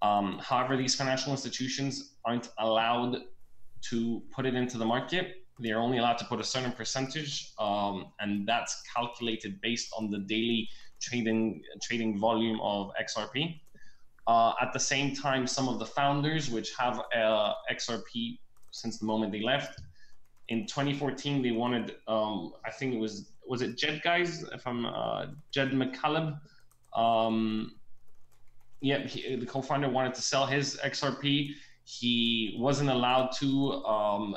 However, these financial institutions aren't allowed to put it into the market. They're only allowed to put a certain percentage, and that's calculated based on the daily trading volume of XRP. At the same time, some of the founders, which have XRP since the moment they left, in 2014 they wanted, I think it was it Jed guys? If I'm Jed McCaleb. The co-founder wanted to sell his XRP. He wasn't allowed to.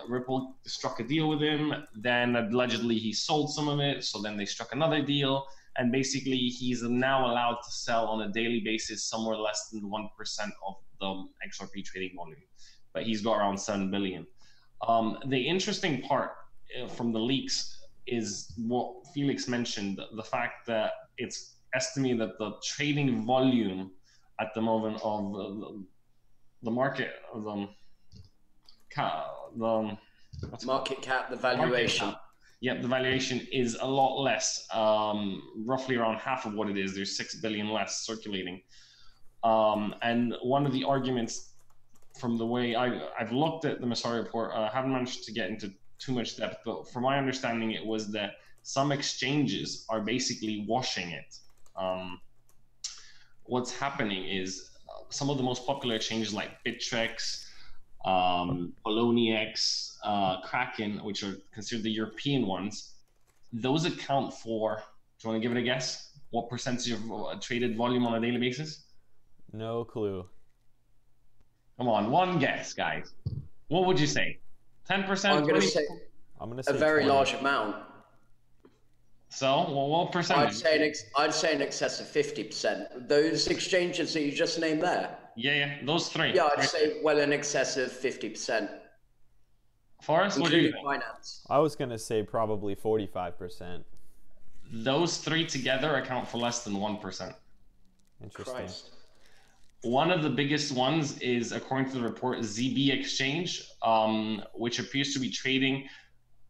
Ripple struck a deal with him. Then allegedly he sold some of it. So then they struck another deal. And basically he's now allowed to sell on a daily basis somewhere less than 1% of the XRP trading volume. But he's got around 7 billion. The interesting part from the leaks is what Felix mentioned, the fact that it's estimated that the trading volume at the moment of the market, the market cap, the valuation. The valuation is a lot less, roughly around half of what it is. There's 6 billion less circulating. And one of the arguments from the way I've looked at the Masari report, I haven't managed to get into too much depth, but from my understanding, it was that some exchanges are basically washing it. What's happening is some of the most popular exchanges like Bittrex, Poloniex, Kraken, which are considered the European ones, those account for, do you want to give it a guess? What percentage of traded volume on a daily basis? No clue. Come on, one guess, guys. What would you say? 10%? I'm going to say a very 20. large amount. So, well, what percentage? I'd say in excess of 50%. Those exchanges that you just named there. Yeah, those three. Yeah, I'd say well in excess of 50%. Forrest, what do you think? Finance. I was going to say probably 45%. Those three together account for less than 1%. Interesting. Christ. One of the biggest ones is, according to the report, ZB Exchange, which appears to be trading.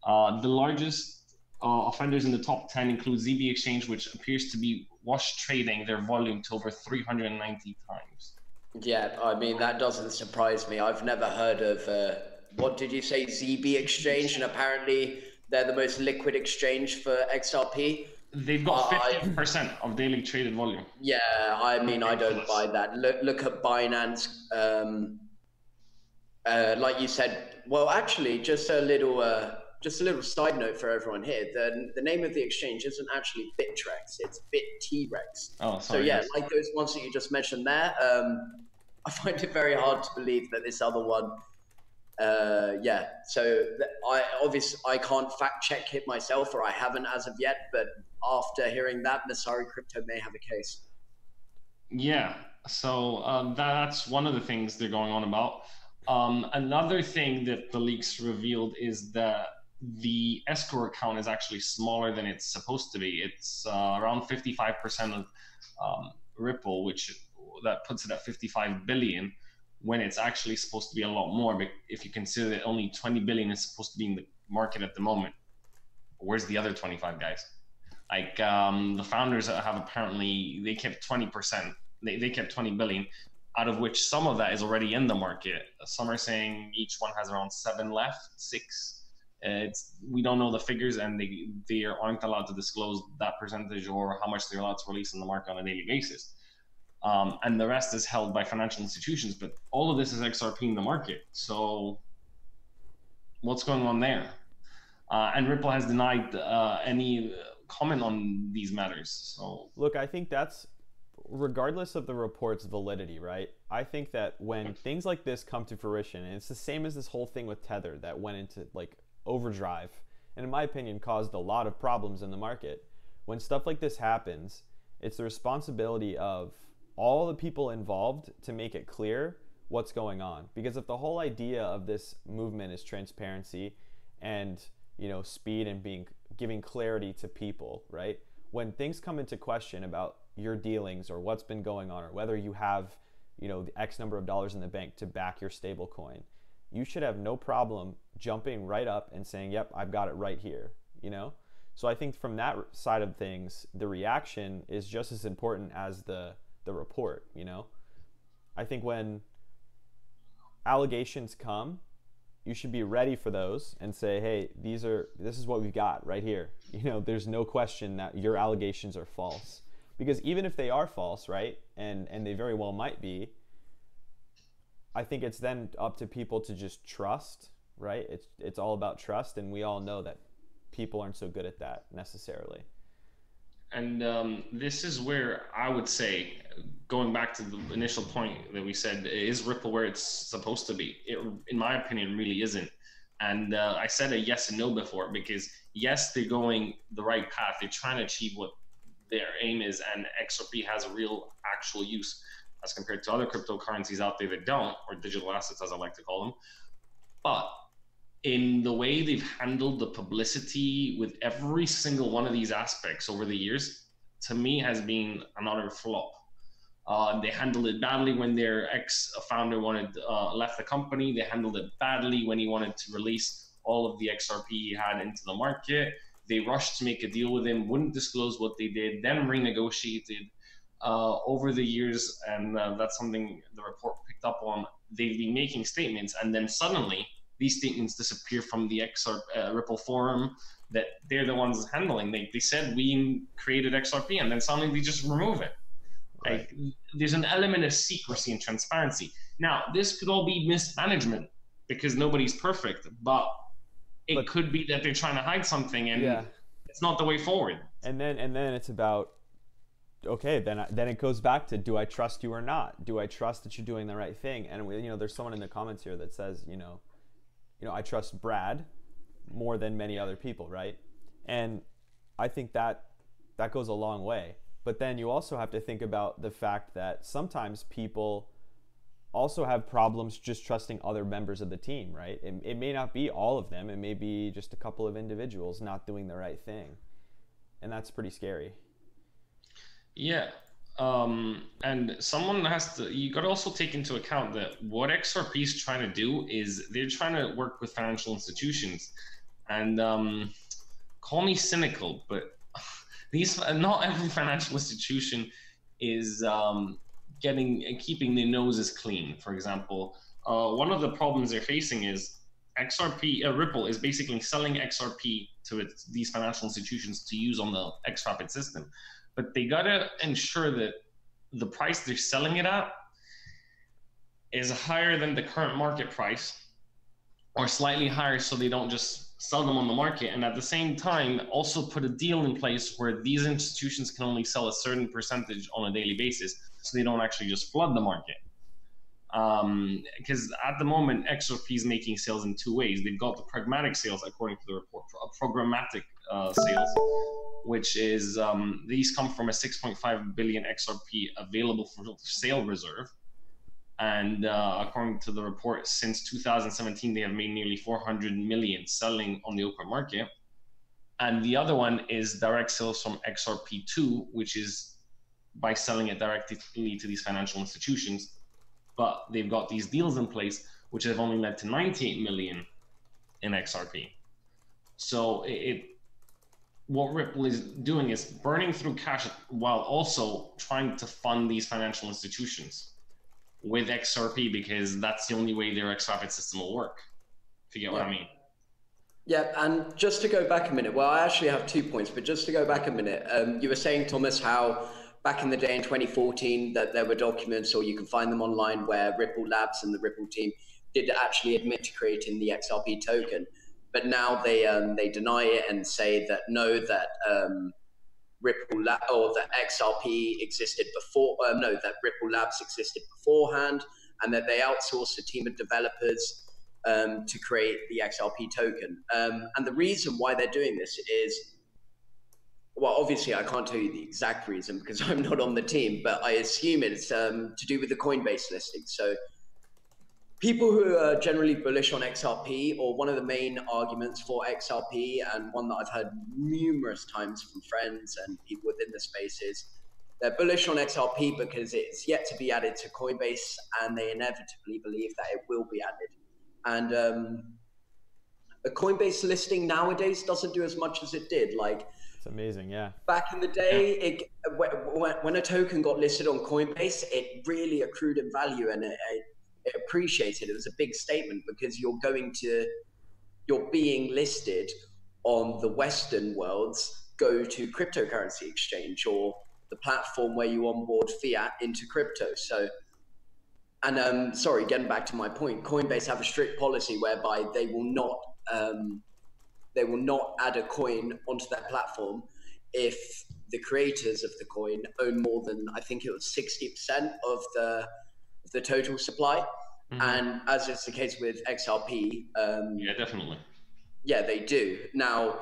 The largest offenders in the top 10 include ZB Exchange, which appears to be wash trading their volume to over 390 times. Yeah, I mean, that doesn't surprise me. I've never heard of, what did you say, ZB Exchange? And apparently they're the most liquid exchange for XRP. They've got 50% of daily traded volume. Yeah, I mean, I don't buy that. Look at Binance. Like you said, well, actually, just a little side note for everyone here. The name of the exchange isn't actually Bittrex; it's BitTrex. Oh, sorry. So yeah, like those ones that you just mentioned there. I find it very hard to believe that this other one. So I can't fact check it myself, or I haven't as of yet, but after hearing that, Masari Crypto may have a case. Yeah, so that's one of the things they're going on about. Another thing that the leaks revealed is that the escrow account is actually smaller than it's supposed to be. It's around 55% of Ripple, that puts it at 55 billion. When it's actually supposed to be a lot more, but if you consider that only 20 billion is supposed to be in the market at the moment. where's the other 25 guys? Like the founders have apparently, they kept 20%, they kept 20 billion, out of which some of that is already in the market. Some are saying each one has around 7 left, 6. We don't know the figures, and they aren't allowed to disclose that percentage or how much they're allowed to release in the market on a daily basis. And the rest is held by financial institutions, but all of this is XRP in the market. So what's going on there? And Ripple has denied any comment on these matters. So look, I think that's regardless of the report's validity, right? I think that when things like this come to fruition, and it's the same as this whole thing with Tether that went into like overdrive, and in my opinion caused a lot of problems in the market. When stuff like this happens, it's the responsibility of all the people involved to make it clear what's going on. Because if the whole idea of this movement is transparency and, you know, speed and giving clarity to people, right? When things come into question about your dealings or what's been going on, or whether you have, you know, the X number of dollars in the bank to back your stable coin, you should have no problem jumping right up and saying, yep, I've got it right here, you know? So I think from that side of things, the reaction is just as important as the report, you know? I think when allegations come, you should be ready for those and say, hey, this is what we've got right here. You know, there's no question that your allegations are false. Because even if they are false, right, and they very well might be, I think it's then up to people to just trust, right? It's all about trust, and we all know that people aren't so good at that necessarily. And this is where I would say, going back to the initial point that we said, is Ripple where it's supposed to be? It, in my opinion, really isn't. And I said a yes and no before, because yes, they're going the right path. They're trying to achieve what their aim is, and XRP has a real actual use as compared to other cryptocurrencies out there that don't, or digital assets as I like to call them. But in the way they've handled the publicity with every single one of these aspects over the years, to me has been another flop. They handled it badly when their ex-founder left the company. They handled it badly when he wanted to release all of the XRP he had into the market. They rushed to make a deal with him, wouldn't disclose what they did, then renegotiated over the years, and that's something the report picked up on. They've been making statements, and then suddenly these statements disappear from the Ripple forum that they're the ones handling. They said we created XRP, and then suddenly they just remove it. Right. Like, there's an element of secrecy and transparency. Now, this could all be mismanagement because nobody's perfect, but it could be that they're trying to hide something, and it's not the way forward. And then it's about, okay, then it goes back to, do I trust you or not? Do I trust that you're doing the right thing? And you know, there's someone in the comments here that says, you know, I trust Brad more than many other people, right? And I think that goes a long way. But then you also have to think about the fact that sometimes people also have problems just trusting other members of the team, right? It may not be all of them. It may be just a couple of individuals not doing the right thing. And that's pretty scary. Yeah. And someone has to, you got to also take into account that what XRP is trying to do is they're trying to work with financial institutions. And call me cynical, but not every financial institution is keeping their noses clean. For example, one of the problems they're facing is Ripple is basically selling XRP to these financial institutions to use on the XRapid system. But they gotta ensure that the price they're selling it at is higher than the current market price, or slightly higher, so they don't just sell them on the market. And at the same time, also put a deal in place where these institutions can only sell a certain percentage on a daily basis, so they don't actually just flood the market. Because at the moment, XRP is making sales in two ways. They've got the pragmatic sales, according to the report, programmatic sales, which is these come from a 6.5 billion XRP available for sale reserve. And according to the report, since 2017, they have made nearly 400 million selling on the open market. And the other one is direct sales from XRP2, which is by selling it directly to these financial institutions. But they've got these deals in place, which have only led to 98 million in XRP. So what Ripple is doing is burning through cash while also trying to fund these financial institutions with XRP, because that's the only way their XRP system will work, if you get what I mean. Yeah, and just to go back a minute, well, I actually have 2 points, but just to go back a minute, you were saying, Thomas, how back in the day in 2014 that there were documents, or you can find them online, where Ripple Labs and the Ripple team did actually admit to creating the XRP token, but now they deny it and say that no, that Ripple Lab or that XRP existed before, no, that Ripple Labs existed beforehand, and that they outsourced a team of developers to create the XRP token. And the reason why they're doing this is, well, obviously I can't tell you the exact reason because I'm not on the team, but I assume it's to do with the Coinbase listing. So people who are generally bullish on XRP, or one of the main arguments for XRP, and one that I've heard numerous times from friends and people within the space, is they're bullish on XRP because it's yet to be added to Coinbase, and they inevitably believe that it will be added. And a Coinbase listing nowadays doesn't do as much as it did. Like, it's amazing, yeah. Back in the day, when a token got listed on Coinbase, it really accrued in value, and it appreciated. It was a big statement because you're being listed on the Western world's go-to cryptocurrency exchange, or the platform where you onboard fiat into crypto. So, and sorry, getting back to my point, Coinbase have a strict policy whereby they will not add a coin onto their platform if the creators of the coin own more than, I think it was 60% of the total supply. And as is the case with XRP, yeah, definitely. Yeah, they do. Now,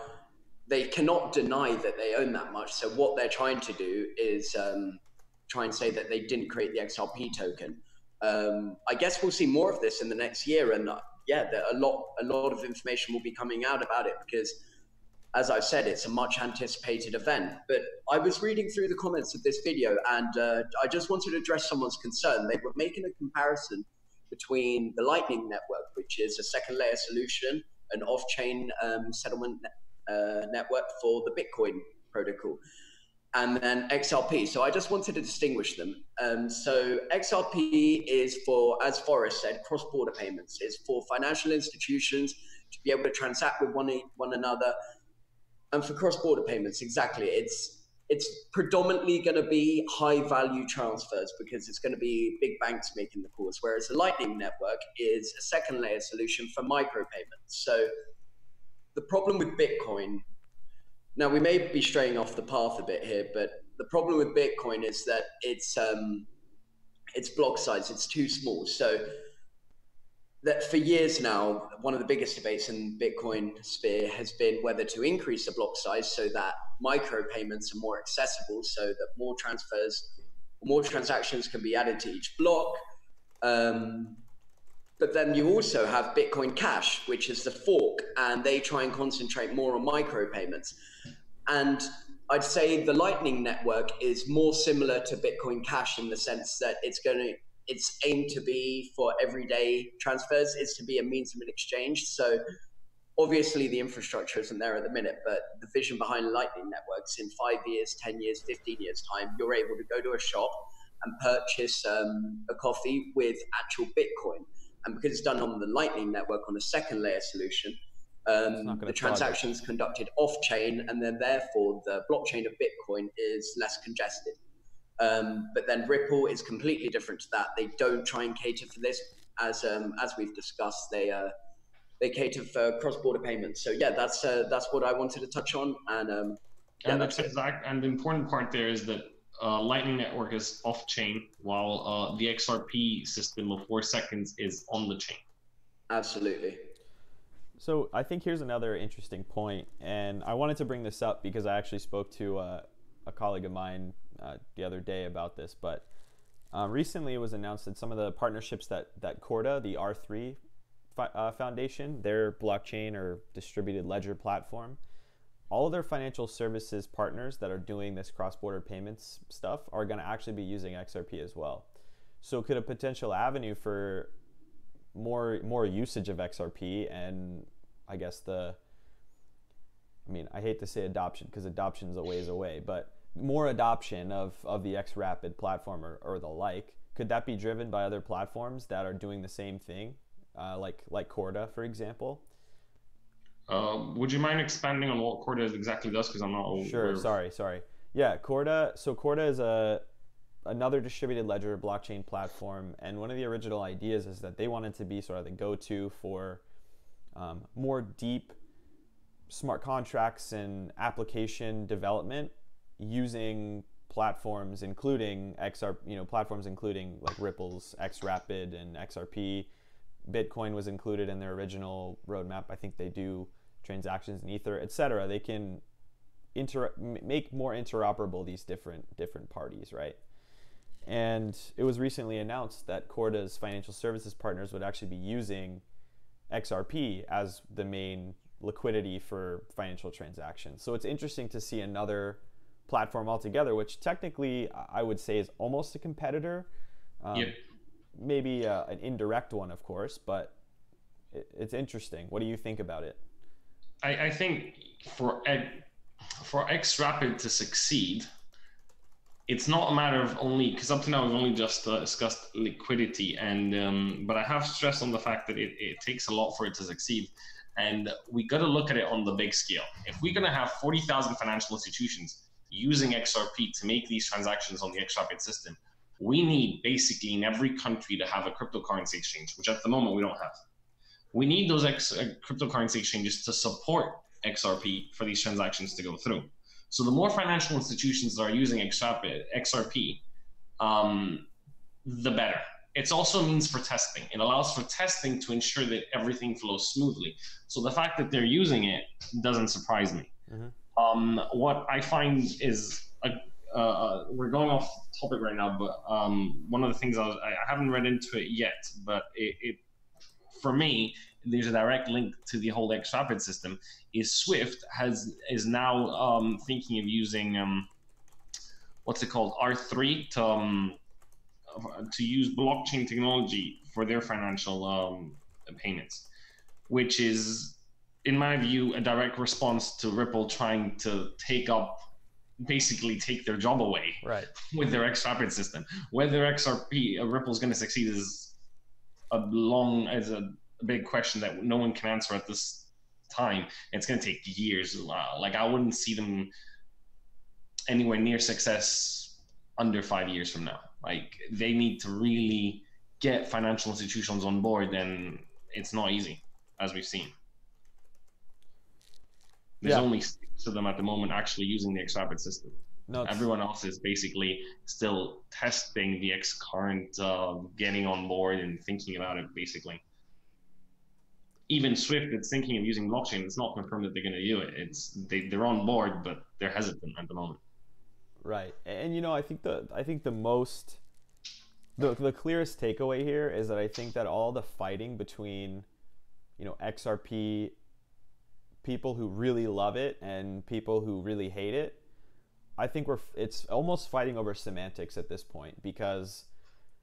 they cannot deny that they own that much. So what they're trying to do is try and say that they didn't create the XRP token. I guess we'll see more of this in the next year, and yeah, a lot of information will be coming out about it because, as I've said, it's a much anticipated event. But I was reading through the comments of this video, and I just wanted to address someone's concern. They were making a comparison between the Lightning Network, which is a second layer solution, an off-chain settlement network for the Bitcoin protocol, and then XRP. So I just wanted to distinguish them. So XRP is for, as Forrest said, cross-border payments. It's for financial institutions to be able to transact with one another. And for cross-border payments, exactly, it's predominantly going to be high-value transfers because it's going to be big banks making the calls, whereas the Lightning Network is a second-layer solution for micropayments. So the problem with Bitcoin, now we may be straying off the path a bit here, but the problem with Bitcoin is that its block size, it's too small. So that for years now, one of the biggest debates in Bitcoin sphere has been whether to increase the block size so that micropayments are more accessible, so that more transactions can be added to each block. But then you also have Bitcoin Cash, which is the fork, and they try and concentrate more on micropayments. And I'd say the Lightning Network is more similar to Bitcoin Cash in the sense that it's aimed to be for everyday transfers. It's to be a means of an exchange. So obviously the infrastructure isn't there at the minute, but the vision behind Lightning Networks, in 5 years, 10 years, 15 years time, you're able to go to a shop and purchase a coffee with actual Bitcoin. And because it's done on the Lightning Network on a second layer solution, the transactions conducted off-chain, and then therefore the blockchain of Bitcoin is less congested. But then Ripple is completely different to that. They don't try and cater for this, as we've discussed. They cater for cross-border payments. So yeah, that's what I wanted to touch on. And yeah, and the important part there is that Lightning Network is off-chain, while the XRP system of 4 seconds is on the chain. Absolutely. So I think here's another interesting point, and I wanted to bring this up because I actually spoke to a colleague of mine the other day about this, but recently it was announced that some of the partnerships that Corda, the R3 Foundation, their blockchain or distributed ledger platform, all of their financial services partners that are doing this cross-border payments stuff are going to actually be using XRP as well. So could a potential avenue for more usage of XRP, and I guess I mean, I hate to say adoption because adoption is a ways away, but more adoption of the XRapid platform or the like, could that be driven by other platforms that are doing the same thing, like Corda, for example? Would you mind expanding on what Corda exactly does? Because I'm not Sure. aware. Sorry. Yeah, Corda. So Corda is another distributed ledger blockchain platform, and one of the original ideas is that they wanted to be sort of the go-to for more deep smart contracts and application development using platforms including platforms including like Ripple's XRapid and XRP. Bitcoin was included in their original roadmap. I think they do transactions in Ether, etc. They can make more interoperable these different parties, right? And it was recently announced that Corda's financial services partners would actually be using XRP as the main liquidity for financial transactions. So it's interesting to see another platform altogether, which technically I would say is almost a competitor. Yep. Maybe an indirect one, of course, but it's interesting. What do you think about it? I think for XRapid to succeed, it's not a matter of only, because up to now we've only just discussed liquidity, and but I have stressed on the fact that it takes a lot for it to succeed, and we got to look at it on the big scale. If we're going to have 40,000 financial institutions using XRP to make these transactions on the XRapid system, we need basically in every country to have a cryptocurrency exchange, which at the moment we don't have. We need those cryptocurrency exchanges to support XRP for these transactions to go through. So the more financial institutions that are using XRP, the better. It's also a means for testing. It allows for testing to ensure that everything flows smoothly. So the fact that they're using it doesn't surprise me. Mm-hmm. What I find is, we're going off topic right now, but one of the things I haven't read into it yet, but it for me, there's a direct link to the whole XRapid system, is Swift is now thinking of using what's it called, R3 to use blockchain technology for their financial payments, which is, in my view, a direct response to Ripple trying to basically take their job away, right, with their XRapid system. Whether Ripple is going to succeed is a big question that no one can answer at this time. It's going to take years. Like, I wouldn't see them anywhere near success under 5 years from now. Like, they need to really get financial institutions on board, and it's not easy, as we've seen. There's only 6 of them at the moment actually using the XRapid system. No, everyone else is basically still testing the current, getting on board and thinking about it, basically. Even Swift is thinking of using blockchain. It's not confirmed that they're going to do it. They're on board, but they're hesitant at the moment. Right, and I think the clearest takeaway here is that I think that all the fighting between, XRP people who really love it and people who really hate it, I think it's almost fighting over semantics at this point, because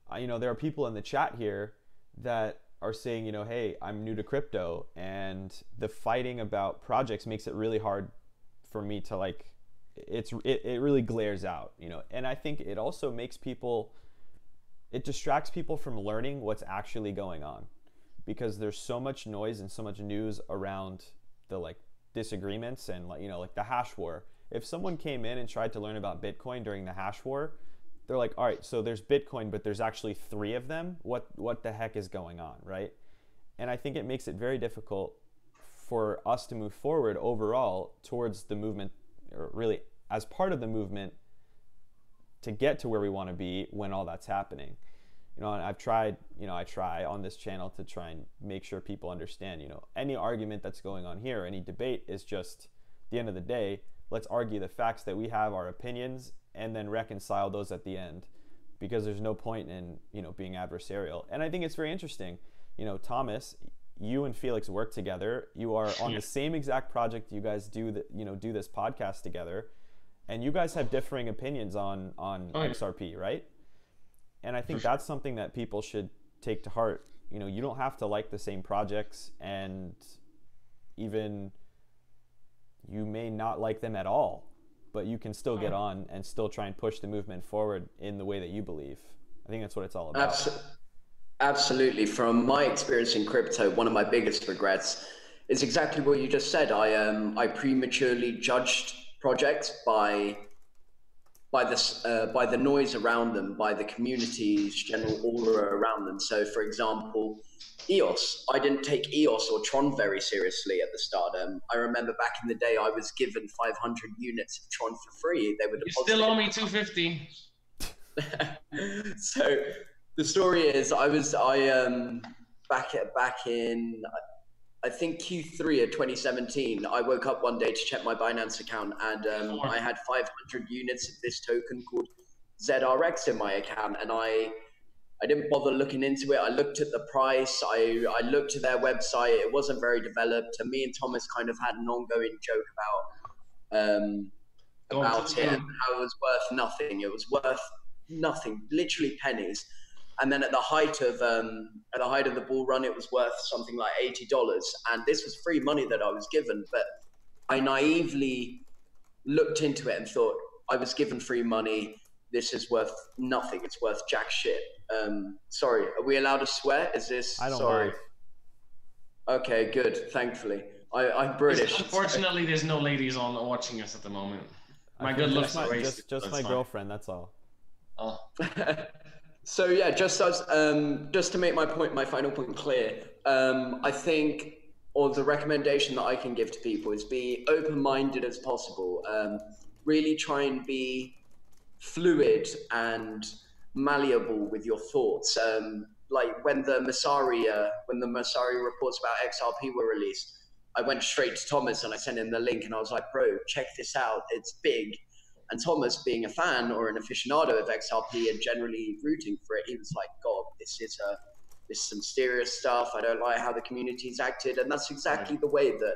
there are people in the chat here that are saying, hey, I'm new to crypto, and the fighting about projects makes it really hard for me to it really glares out, and I think it also it distracts people from learning what's actually going on, because there's so much noise and so much news around the disagreements and the hash war. If someone came in and tried to learn about Bitcoin during the hash war, they're like, all right, so there's Bitcoin, but there's actually 3 of them. What the heck is going on, right? And I think it makes it very difficult for us to move forward overall towards the movement, or really as part of the movement, to get to where we want to be when all that's happening. And I try on this channel to try and make sure people understand, any argument that's going on here, any debate, is just, at the end of the day, let's argue the facts, that we have our opinions, and then reconcile those at the end, because there's no point in, being adversarial. And I think it's very interesting, Thomas, you and Felix work together. You are on the same exact project. You guys do this podcast together, and you guys have differing opinions on XRP, right? And I think that's something that people should take to heart. You don't have to like the same projects, and even you may not like them at all, but you can still get on and still try and push the movement forward in the way that you believe. I think that's what it's all about. Absolutely. From my experience in crypto, one of my biggest regrets is exactly what you just said. I prematurely judged projects by the noise around them, by the community's general aura around them. So, for example, EOS. I didn't take EOS or Tron very seriously at the start. I remember back in the day, I was given 500 units of Tron for free. They were deposited. You still owe me 250. So the story is, back in I think Q3 of 2017, I woke up one day to check my Binance account, and I had 500 units of this token called ZRX in my account, and I didn't bother looking into it. I looked at the price. I looked at their website. It wasn't very developed, and me and Thomas kind of had an ongoing joke about it and how it was worth nothing. It was worth nothing, literally pennies. And then at the height of the bull run, it was worth something like $80. And this was free money that I was given, but I naively looked into it and thought, I was given free money. This is worth nothing. It's worth jack shit. Sorry, are we allowed to swear? Is this? I don't sorry. mind. Okay, good. Thankfully, I'm British. Unfortunately, there's no ladies on watching us at the moment. My good looks are just my girlfriend. That's all. Oh. So yeah, just to make my final point clear, I think, or the recommendation that I can give to people is be open-minded as possible. Really try and be fluid and malleable with your thoughts. Like when the Masari reports about XRP were released, I went straight to Thomas and I sent him the link and I was like, bro, check this out. It's big. And Thomas, being a fan or an aficionado of XRP and generally rooting for it, he was like, God, this is some serious stuff. I don't like how the community's acted. And that's exactly the way that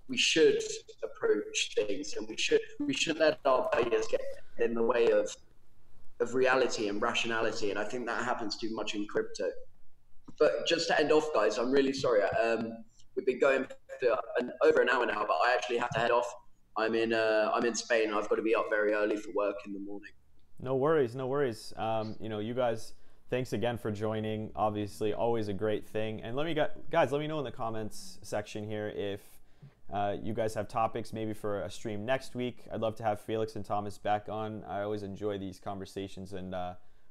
we should approach things. And we should let our bias get in the way of reality and rationality. And I think that happens too much in crypto. But just to end off, guys, I'm really sorry. We've been going for over an hour now, but I actually have to head off. I'm in Spain. I've got to be up very early for work in the morning. No worries, no worries. You know, you guys, thanks again for joining. Obviously, always a great thing. And guys, let me know in the comments section here if you guys have topics maybe for a stream next week. I'd love to have Felix and Thomas back on. I always enjoy these conversations and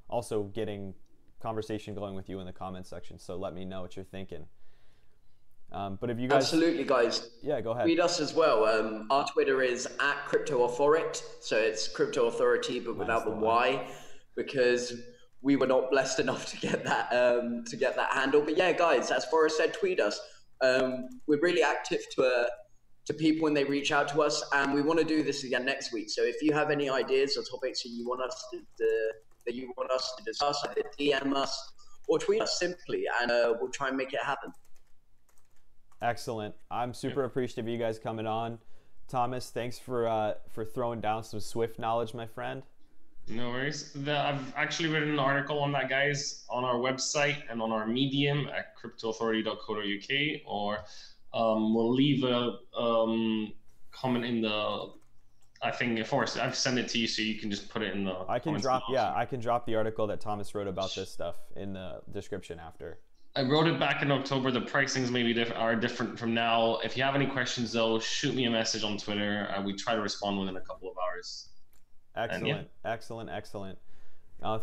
also getting conversation going with you in the comments section. So let me know what you're thinking. But if you guys, absolutely, guys, yeah, go ahead. Read us as well. Our Twitter is @CryptoAuthority, so it's Crypto Authority, but without the Y, because we were not blessed enough to get that handle. But yeah, guys, as Forrest said, tweet us. We're really active to people when they reach out to us, and we want to do this again next week. So if you have any ideas or topics that you want us to discuss, either DM us or tweet us simply, and we'll try and make it happen. Excellent. I'm super appreciative of you guys coming on. Thomas, thanks for throwing down some Swift knowledge, my friend. No worries. I've actually written an article on that, guys, on our website and on our Medium at cryptoauthority.co.uk, or we'll leave a comment in the, I think, Forrest, I've sent it to you so you can just put it in the I can drop the article that Thomas wrote about this stuff in the description after. I wrote it back in October. The pricings maybe are different from now. If you have any questions, though, shoot me a message on Twitter. We try to respond within a couple of hours. Excellent, excellent.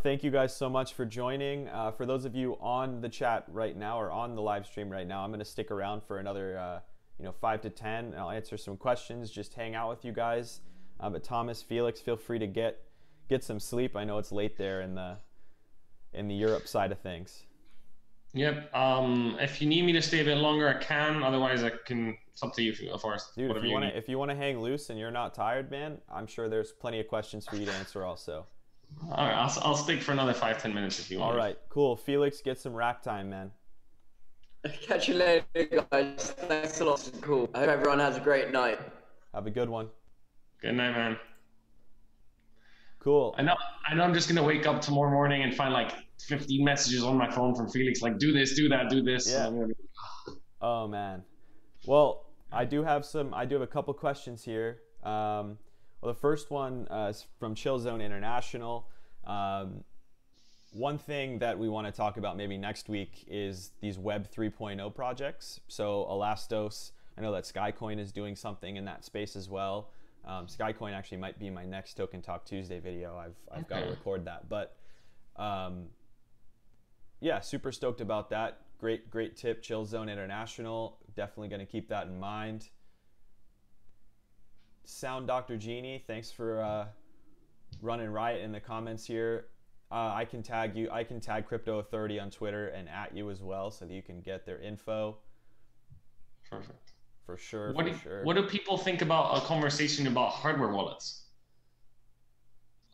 Thank you guys so much for joining. For those of you on the chat right now or on the live stream right now, I'm going to stick around for another 5 to 10. And I'll answer some questions, just hang out with you guys. But Thomas, Felix, feel free to get some sleep. I know it's late there in the Europe side of things. Yep. If you need me to stay a bit longer, I can. Otherwise, I can. It's up to you, Forrest. Dude, if you want to hang loose and you're not tired, man, I'm sure there's plenty of questions for you to answer also. All right, I'll stick for another 5-10 minutes if you want. All right, cool. Felix, get some rack time, man. Catch you later, guys. Thanks a lot. Cool. I hope everyone has a great night. Have a good one. Good night, man. Cool. I know I'm just gonna wake up tomorrow morning and find like 50 messages on my phone from Felix, like, do this, do that, do this. Yeah. Oh man. Well, I do have a couple questions here. Well, the first one is from Chill Zone International. One thing that we want to talk about maybe next week is these Web 3.0 projects. So Elastos, I know that Skycoin is doing something in that space as well. Skycoin actually might be my next Token Talk Tuesday video. I've got to record that. But yeah, super stoked about that. Great tip, Chill Zone International. Definitely going to keep that in mind. Sound Dr. Genie, thanks for running riot in the comments here. I can tag you. I can tag Crypto Authority on Twitter and at you as well, so that you can get their info. Perfect. For sure. What do people think about a conversation about hardware wallets?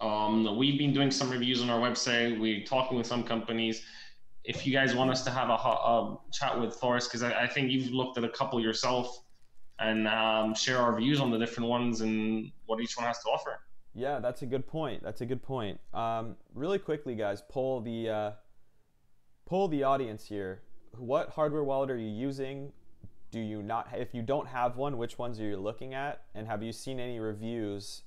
We've been doing some reviews on our website. We're talking with some companies. If you guys want us to have a chat with Thoris, because I think you've looked at a couple yourself, and share our views on the different ones and what each one has to offer. Yeah, that's a good point. Really quickly, guys, poll the audience here. What hardware wallet are you using? Do you not? If you don't have one, which ones are you looking at? And have you seen any reviews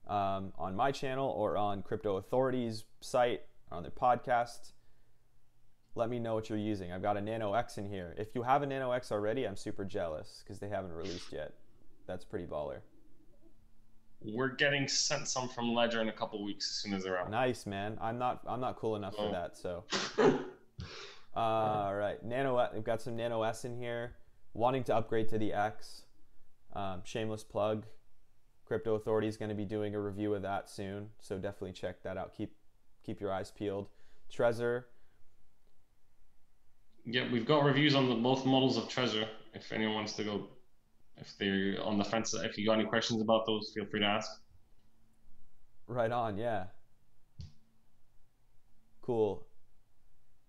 on my channel or on Crypto Authority's site or on their podcast? Let me know what you're using. I've got a Nano X in here. If you have a Nano X already, I'm super jealous because they haven't released yet. That's pretty baller. We're getting sent some from Ledger in a couple weeks as soon as they're out. Nice, man. I'm not cool enough for that. So, all right, we've got some Nano S in here. Wanting to upgrade to the X. Shameless plug. Crypto Authority is going to be doing a review of that soon, so definitely check that out. Keep your eyes peeled. Trezor. Yeah, we've got reviews on both models of Trezor. If anyone wants to go, if they're on the fence, if you got any questions about those, feel free to ask. Right on, yeah. Cool.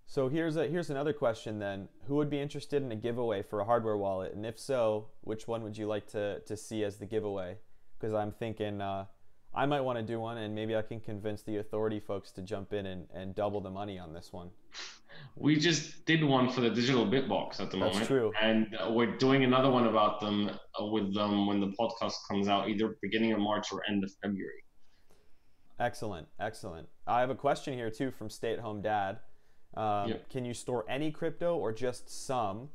So here's another question then. Who would be interested in a giveaway for a hardware wallet? And if so, which one would you like to see as the giveaway? Because I'm thinking I might want to do one, and maybe I can convince the Authority folks to jump in and double the money on this one. We just did one for the digital bitbox at the moment. That's true. And we're doing another one about them with them when the podcast comes out, either beginning of March or end of February. Excellent. I have a question here too from Stay at Home Dad. Yep. Can you store any crypto or just some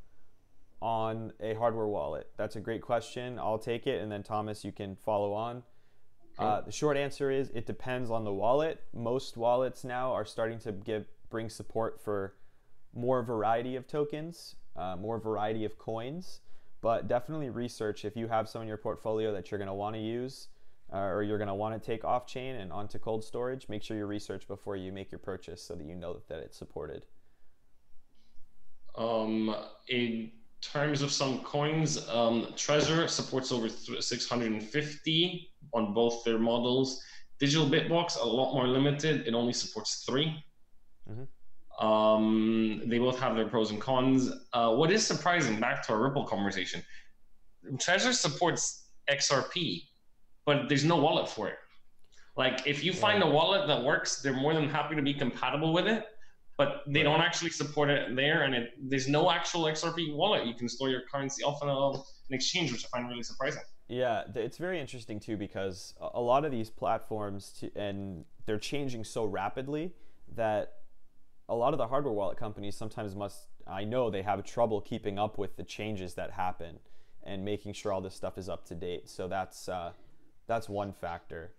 on a hardware wallet? That's a great question. I'll take it, and then Thomas, you can follow on. Cool. The short answer is it depends on the wallet. Most wallets now are starting to bring support for more variety of tokens, more variety of coins, but definitely research if you have some in your portfolio that you're going to want to use or you're going to want to take off chain and onto cold storage. Make sure you research before you make your purchase so that you know that it's supported. In terms of some coins, Trezor supports over 650 on both their models. Digital Bitbox, a lot more limited. It only supports 3. Mm-hmm. They both have their pros and cons. What is surprising, back to our Ripple conversation, Trezor supports XRP, but there's no wallet for it. Like, if you find a wallet that works, they're more than happy to be compatible with it, but they don't actually support it there, and there's no actual XRP wallet. You can store your currency off on an exchange, which I find really surprising. Yeah, it's very interesting too, because a lot of these platforms, and they're changing so rapidly that a lot of the hardware wallet companies sometimes I know they have trouble keeping up with the changes that happen and making sure all this stuff is up to date. So that's one factor.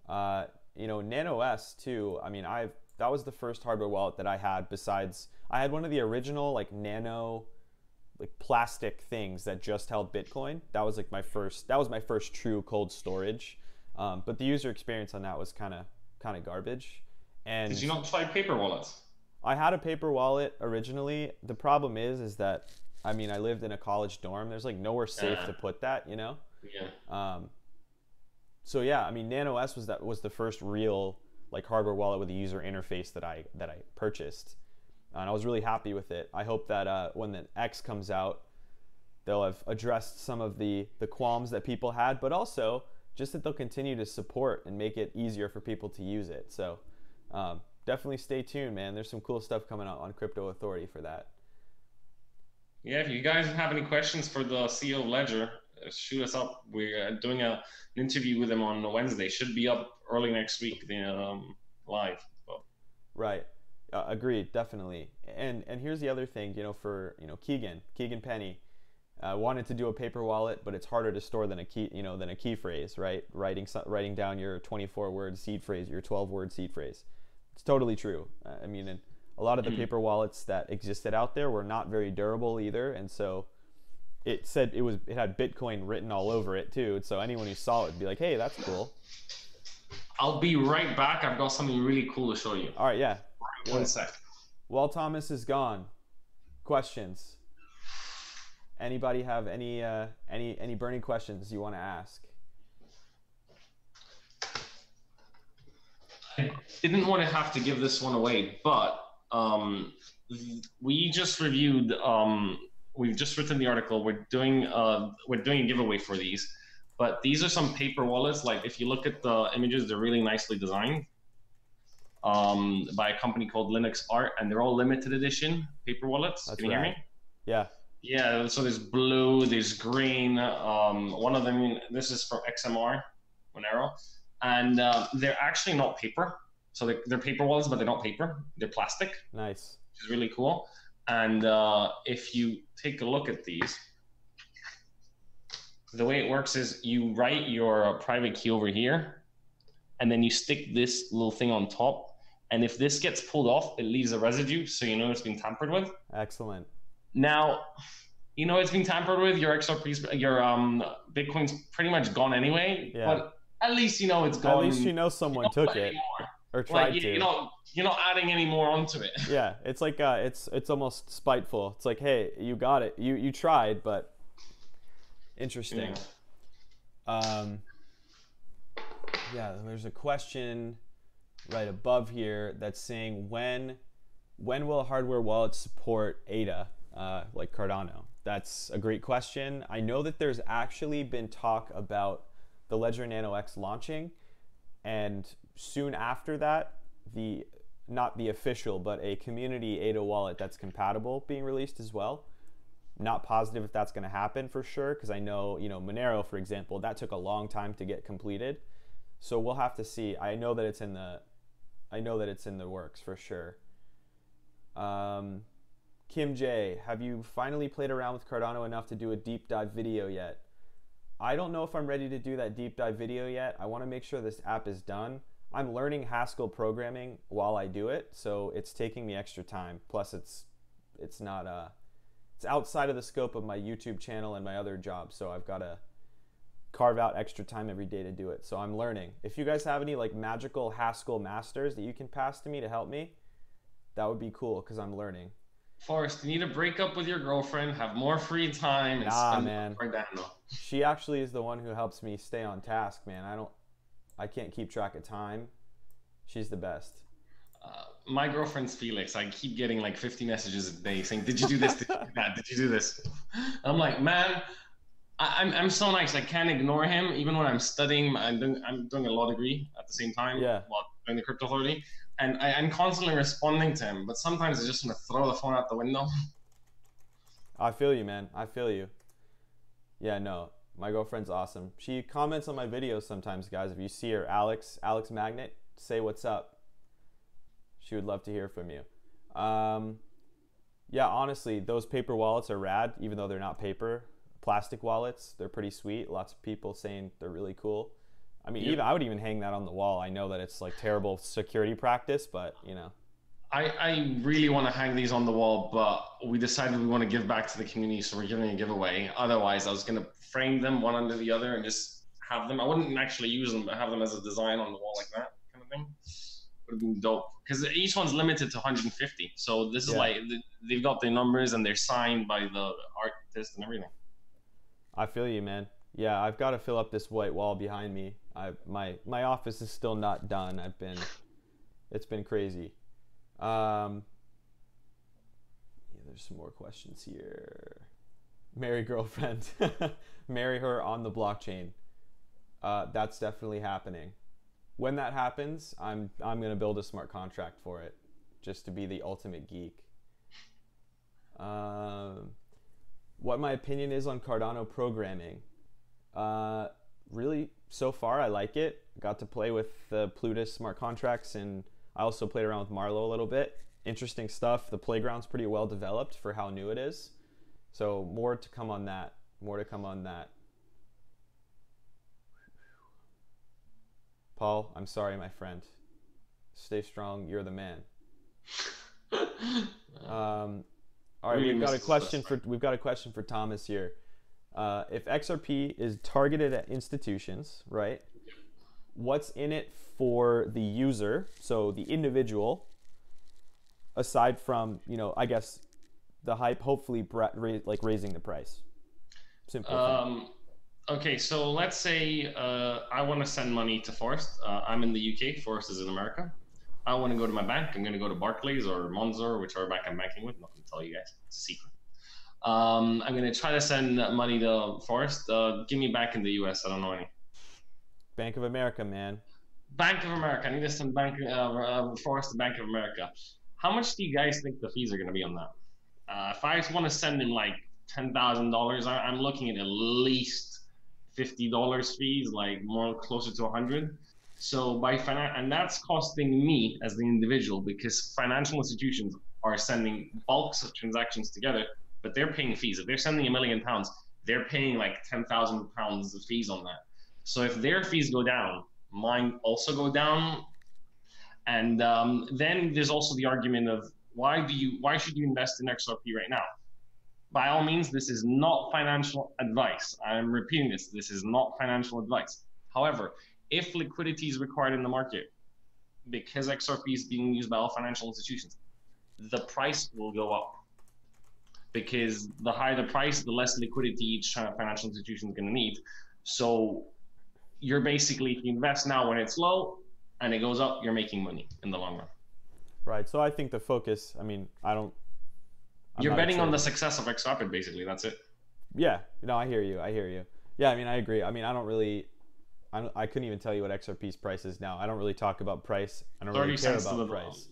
Nano S too. I mean, that was the first hardware wallet that I had. Besides, I had one of the original Nano plastic things that just held Bitcoin. That was my first true cold storage. But the user experience on that was kind of garbage. And did you not try paper wallets? I had a paper wallet originally. The problem is that I lived in a college dorm. There's nowhere safe to put that, Yeah. So yeah, Nano S was the first real hardware wallet with a user interface that I purchased, and I was really happy with it. I hope that when the X comes out, they'll have addressed some of the qualms that people had, but also just that they'll continue to support and make it easier for people to use it. So definitely stay tuned, man. There's some cool stuff coming out on Crypto Authority for that. Yeah, if you guys have any questions for the CEO of Ledger, shoot us up. We're doing an interview with him on Wednesday. Should be up early next week, live. So. Right. Agreed, definitely. And here's the other thing, for Keegan Penny wanted to do a paper wallet, but it's harder to store than a key phrase, right? Writing down your 24-word seed phrase, your 12-word seed phrase. It's totally true. I mean, and a lot of the paper wallets that existed out there were not very durable either, and so it said it had Bitcoin written all over it too. So anyone who saw it would be like, "Hey, that's cool." I'll be right back. I've got something really cool to show you. All right, yeah. One sec. While Thomas is gone, questions. Anybody have any burning questions you want to ask? I didn't want to have to give this one away, but we just reviewed. We've just written the article. We're doing a giveaway for these, but these are some paper wallets. Like if you look at the images, they're really nicely designed by a company called Linux Art, and they're all limited edition paper wallets. That's Can you hear me? Yeah. Yeah. So there's blue, there's green. One of them, this is from XMR, Monero. And they're actually not paper. So they're paper wallets, but they're not paper. They're plastic. Nice. Which is really cool. And if you take a look at these, the way it works is you write your private key over here, and then you stick this little thing on top. And if this gets pulled off, it leaves a residue, so you know it's been tampered with. Excellent. Now, it's been tampered with. Your XRP's, your Bitcoin's pretty much gone anyway. Yeah. But at least it's gone. At least someone took it or tried to. You're not adding any more onto it. Yeah, it's like it's almost spiteful. It's like, hey, you got it, you tried, but interesting. Yeah, there's a question right above here that's saying when will hardware wallets support ADA like Cardano? That's a great question. I know that there's actually been talk about the Ledger Nano X launching, and soon after that, not the official, but a community ADA wallet that's compatible being released as well. Not positive if that's going to happen for sure, because I know, Monero, for example, that took a long time to get completed. So we'll have to see. I know that it's in the works for sure. Kim J, have you finally played around with Cardano enough to do a deep dive video yet? I don't know if I'm ready to do that deep dive video yet. I want to make sure this app is done. I'm learning Haskell programming while I do it, so it's taking me extra time. Plus, it's not it's outside of the scope of my YouTube channel and my other jobs, so I've got to carve out extra time every day to do it. So I'm learning. If you guys have any like magical Haskell masters that you can pass to me to help me, that would be cool because I'm learning. Forrest, you need to break up with your girlfriend, have more free time, and spend man. Cardano. She actually is the one who helps me stay on task, man. I can't keep track of time. She's the best. My girlfriend's Felix. I keep getting like 50 messages a day saying, "Did you do this? Did you do that? Did you do this?" I'm like, man, I'm so nice. I can't ignore him, even when I'm studying. I'm doing a law degree at the same time. Yeah. While doing the crypto authority, and I'm constantly responding to him. But sometimes I just want to throw the phone out the window. I feel you, man. I feel you. Yeah, no. My girlfriend's awesome. She comments on my videos sometimes, guys. If you see her, Alex Magnet, say what's up. She would love to hear from you. Yeah, honestly, those paper wallets are rad, even though they're not paper. Plastic wallets, they're pretty sweet. Lots of people saying they're really cool. I mean, I would even hang that on the wall. I know that it's like terrible security practice, but I really want to hang these on the wall, but we decided we want to give back to the community, so we're giving a giveaway. Otherwise, I was going to frame them one under the other and just have them. I wouldn't actually use them, but have them as a design on the wall like that kind of thing. Would have been dope. Because each one's limited to 150. So this is like, they've got their numbers and they're signed by the artist and everything. I feel you, man. Yeah, I've got to fill up this white wall behind me. My office is still not done. It's been crazy. Yeah, there's some more questions here. Marry girlfriend. Marry her on the blockchain. That's definitely happening. When that happens, I'm gonna build a smart contract for it, just to be the ultimate geek. What my opinion is on Cardano programming. Really, so far, I like it. Got to play with the Plutus smart contracts, and I also played around with Marlowe a little bit. Interesting stuff. The playground's pretty well developed for how new it is. So more to come on that. More to come on that. Paul, I'm sorry, my friend. Stay strong. You're the man. All right, we've got a question for Thomas here. If XRP is targeted at institutions, right? What's in it for the user, so the individual, aside from, you know, I guess the hype, hopefully like raising the price? Simple thing. Okay, so let's say I want to send money to Forrest. I'm in the UK. Forrest is in America. I want to go to my bank. I'm going to go to Barclays or Monzo, whichever bank I'm banking with. I'm not going to tell you guys. It's a secret. I'm going to try to send money to Forrest. Give me back in the US. I don't know any. Bank of America, man. Bank of America. I need to send Forrest to Bank of America. How much do you guys think the fees are going to be on that? If I want to send him like $10,000, I'm looking at least $50 fees, like more closer to 100. So and that's costing me as the individual, because financial institutions are sending bulks of transactions together, but they're paying fees. If they're sending £1 million, they're paying like £10,000 of fees on that. So if their fees go down, mine also go down. And then there's also the argument of why should you invest in XRP right now? By all means, this is not financial advice. I'm repeating this. This is not financial advice. However, if liquidity is required in the market, because XRP is being used by all financial institutions, the price will go up. Because the higher the price, the less liquidity each financial institution is going to need. So you're basically, if you invest now when it's low and it goes up, you're making money in the long run. Right. So I think the focus, I mean, you're betting on the success of XRP, basically. That's it. Yeah. No, I hear you. Yeah, I mean, I agree. I mean, I couldn't even tell you what XRP's price is now. I don't really talk about price. I don't really care about price.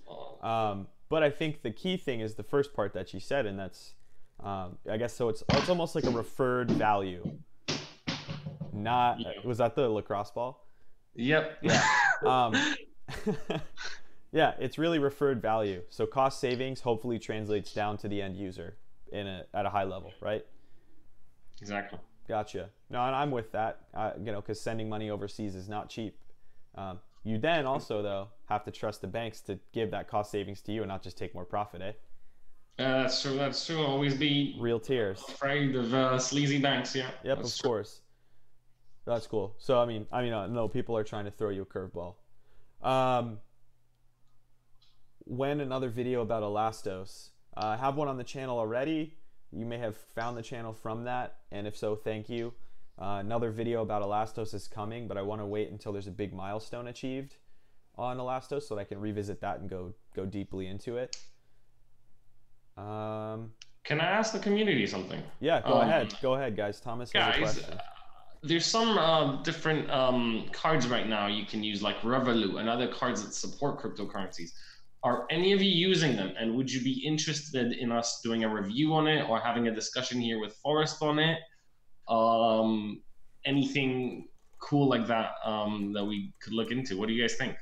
But I think the key thing is the first part that you said, and that's, I guess, so it's almost like a referred value. Was that the lacrosse ball? Yep. Yeah. Yeah, it's really referred value. So cost savings hopefully translates down to the end user at a high level, right? Exactly. Gotcha. No, and I'm with that. You know, because sending money overseas is not cheap. You then also, though, have to trust the banks to give that cost savings to you and not just take more profit, eh? That's true. That's true. Always be real tears. Afraid of sleazy banks. Yeah. Yep, of course. That's cool. So I mean, no, people are trying to throw you a curveball. When another video about Elastos? I have one on the channel already. You may have found the channel from that, and if so, thank you. Another video about Elastos is coming, but I want to wait until there's a big milestone achieved on Elastos so that I can revisit that and go deeply into it. Can I ask the community something? Yeah, go ahead. Go ahead, guys. Thomas has a question. There's some different cards right now you can use, like Revolut and other cards that support cryptocurrencies. Are any of you using them? And would you be interested in us doing a review on it or having a discussion here with Forrest on it? Anything cool like that that we could look into? What do you guys think?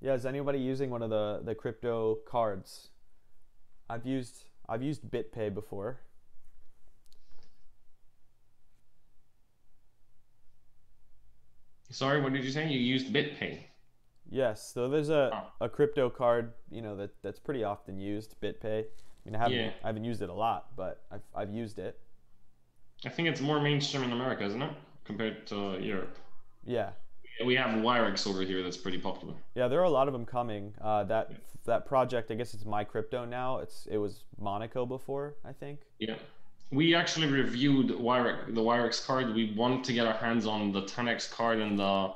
Yeah, is anybody using one of the crypto cards? I've used BitPay before. Sorry, what did you say? You used BitPay? Yes, so there's a crypto card, you know, that's pretty often used, BitPay. I mean, I haven't used it a lot, but I've used it. I think it's more mainstream in America, isn't it, compared to Europe? Yeah. We have Wirex over here that's pretty popular. Yeah, there are a lot of them coming. That project, I guess it's My Crypto now. It was Monaco before, I think. Yeah. We actually reviewed the Wirex card. We want to get our hands on the 10x card and the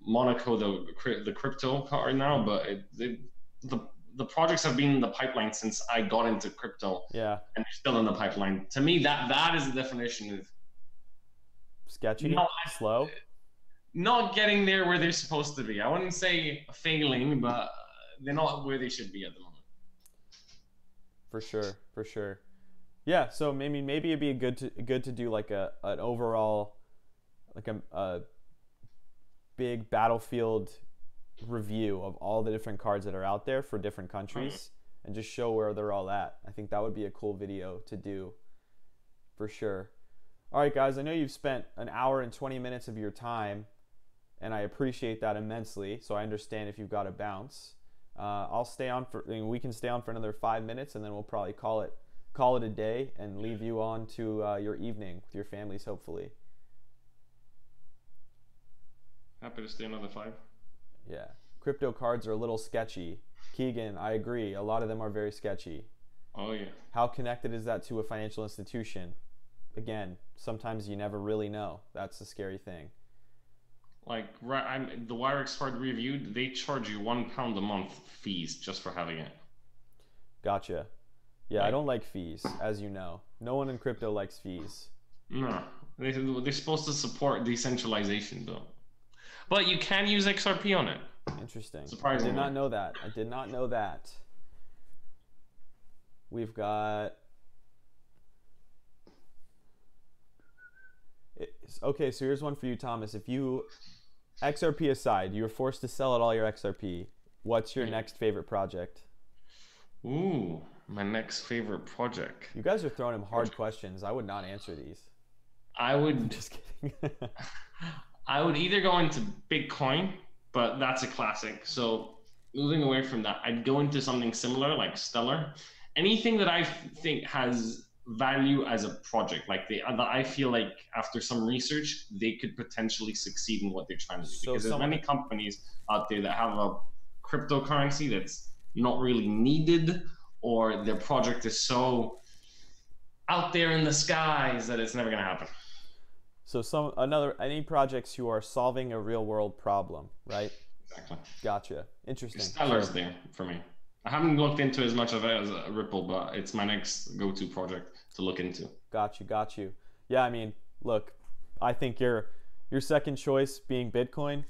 Monaco, the crypto card now, but the projects have been in the pipeline since I got into crypto. Yeah. And they're still in the pipeline. To me, that is the definition of sketchy, slow. Not getting there where they're supposed to be. I wouldn't say failing, but they're not where they should be at the moment. For sure. Yeah, so maybe it'd be good to do like an overall, like a big battlefield review of all the different cards that are out there for different countries and just show where they're all at. I think that would be a cool video to do for sure. All right, guys, I know you've spent an hour and 20 minutes of your time, and I appreciate that immensely. So I understand if you've got to bounce. I'll stay on we can stay on for another 5 minutes, and then we'll probably call it a day and leave you on to your evening with your families, hopefully. Happy to stay another 5. Yeah, crypto cards are a little sketchy. Keegan, I agree. A lot of them are very sketchy. Oh yeah. How connected is that to a financial institution? Again, sometimes you never really know. That's the scary thing. Like, the Wirex card reviewed, they charge you £1 a month fees just for having it. Gotcha. Yeah, I don't like fees, as you know. No one in crypto likes fees. No, they're supposed to support decentralization though. But you can use XRP on it. Interesting. Surprisingly. I did not know that. I did not know that. We've got... Okay, so here's one for you, Thomas. If you, XRP aside, you were forced to sell out all your XRP, what's your next favorite project? Ooh, my next favorite project. You guys are throwing him hard questions. I would not answer these. I'm just kidding. I would either go into Bitcoin, but that's a classic. So moving away from that, I'd go into something similar like Stellar. Anything that I think has value as a project, like that I feel like after some research, they could potentially succeed in what they're trying to do. Because there's many companies out there that have a cryptocurrency that's not really needed, or their project is so out there in the skies that it's never going to happen. So any projects who are solving a real world problem, right? Exactly. Gotcha. Interesting. Stellar's there for me. I haven't looked into as much of it as a Ripple, but it's my next go-to project to look into. Got you. Yeah, I mean, look, I think your second choice being Bitcoin,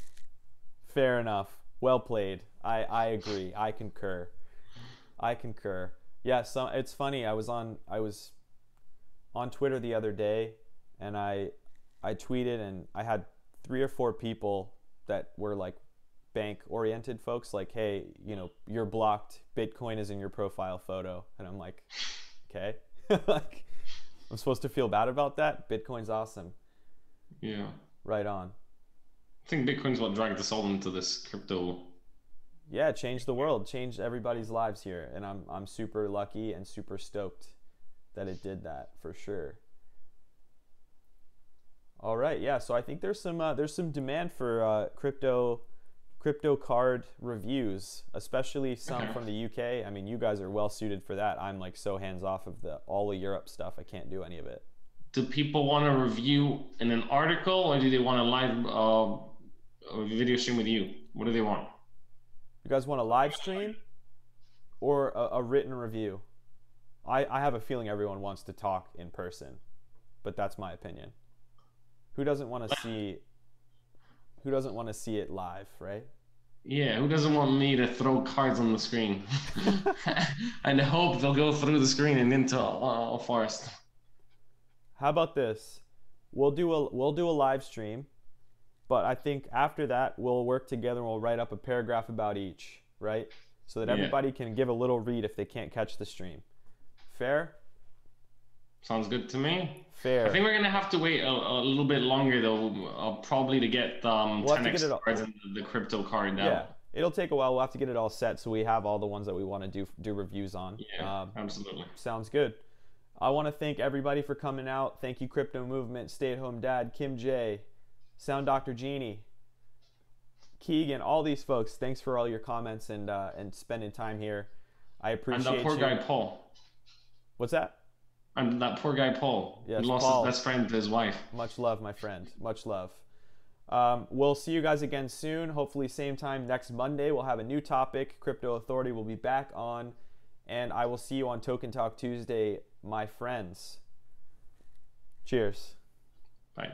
fair enough. Well played. I agree. I concur. Yeah, so it's funny. I was on Twitter the other day, and I tweeted, and I had 3 or 4 people that were like bank-oriented folks, like, hey, you're blocked. Bitcoin is in your profile photo, and I'm like, okay, like, I'm supposed to feel bad about that? Bitcoin's awesome. Yeah. Right on. I think Bitcoin's what dragged us all into this crypto. Yeah, it changed the world, changed everybody's lives here, and I'm super lucky and super stoked that it did that for sure. All right, yeah. So I think there's some demand for crypto card reviews, especially some from the UK. I mean, you guys are well suited for that. I'm like so hands off of all of Europe stuff. I can't do any of it. Do people want to review in an article, or do they want a live video stream with you? What do they want? You guys want a live stream or a written review? I have a feeling everyone wants to talk in person, but that's my opinion. Who doesn't want to see it live, right? Yeah, who doesn't want me to throw cards on the screen? And hope they'll go through the screen and into a forest. How about this? We'll do a live stream, but I think after that we'll work together and we'll write up a paragraph about each, right? So that everybody can give a little read if they can't catch the stream. Fair? Sounds good to me. Fair. I think we're gonna have to wait a little bit longer though, probably to get 10x cards and the crypto card out. Yeah, it'll take a while. We'll have to get it all set so we have all the ones that we want to do reviews on. Yeah, absolutely. Sounds good. I want to thank everybody for coming out. Thank you, Crypto Movement, Stay at Home Dad, Kim J, Sound Dr. Genie, Keegan, all these folks. Thanks for all your comments and spending time here. I appreciate you. And that poor guy Paul. What's that? And that poor guy Paul. Yes, he lost Paul. His best friend to his wife. Much love, my friend. Much love. We'll see you guys again soon. Hopefully same time next Monday. We'll have a new topic. Crypto Authority will be back on. And I will see you on Token Talk Tuesday, my friends. Cheers. Bye.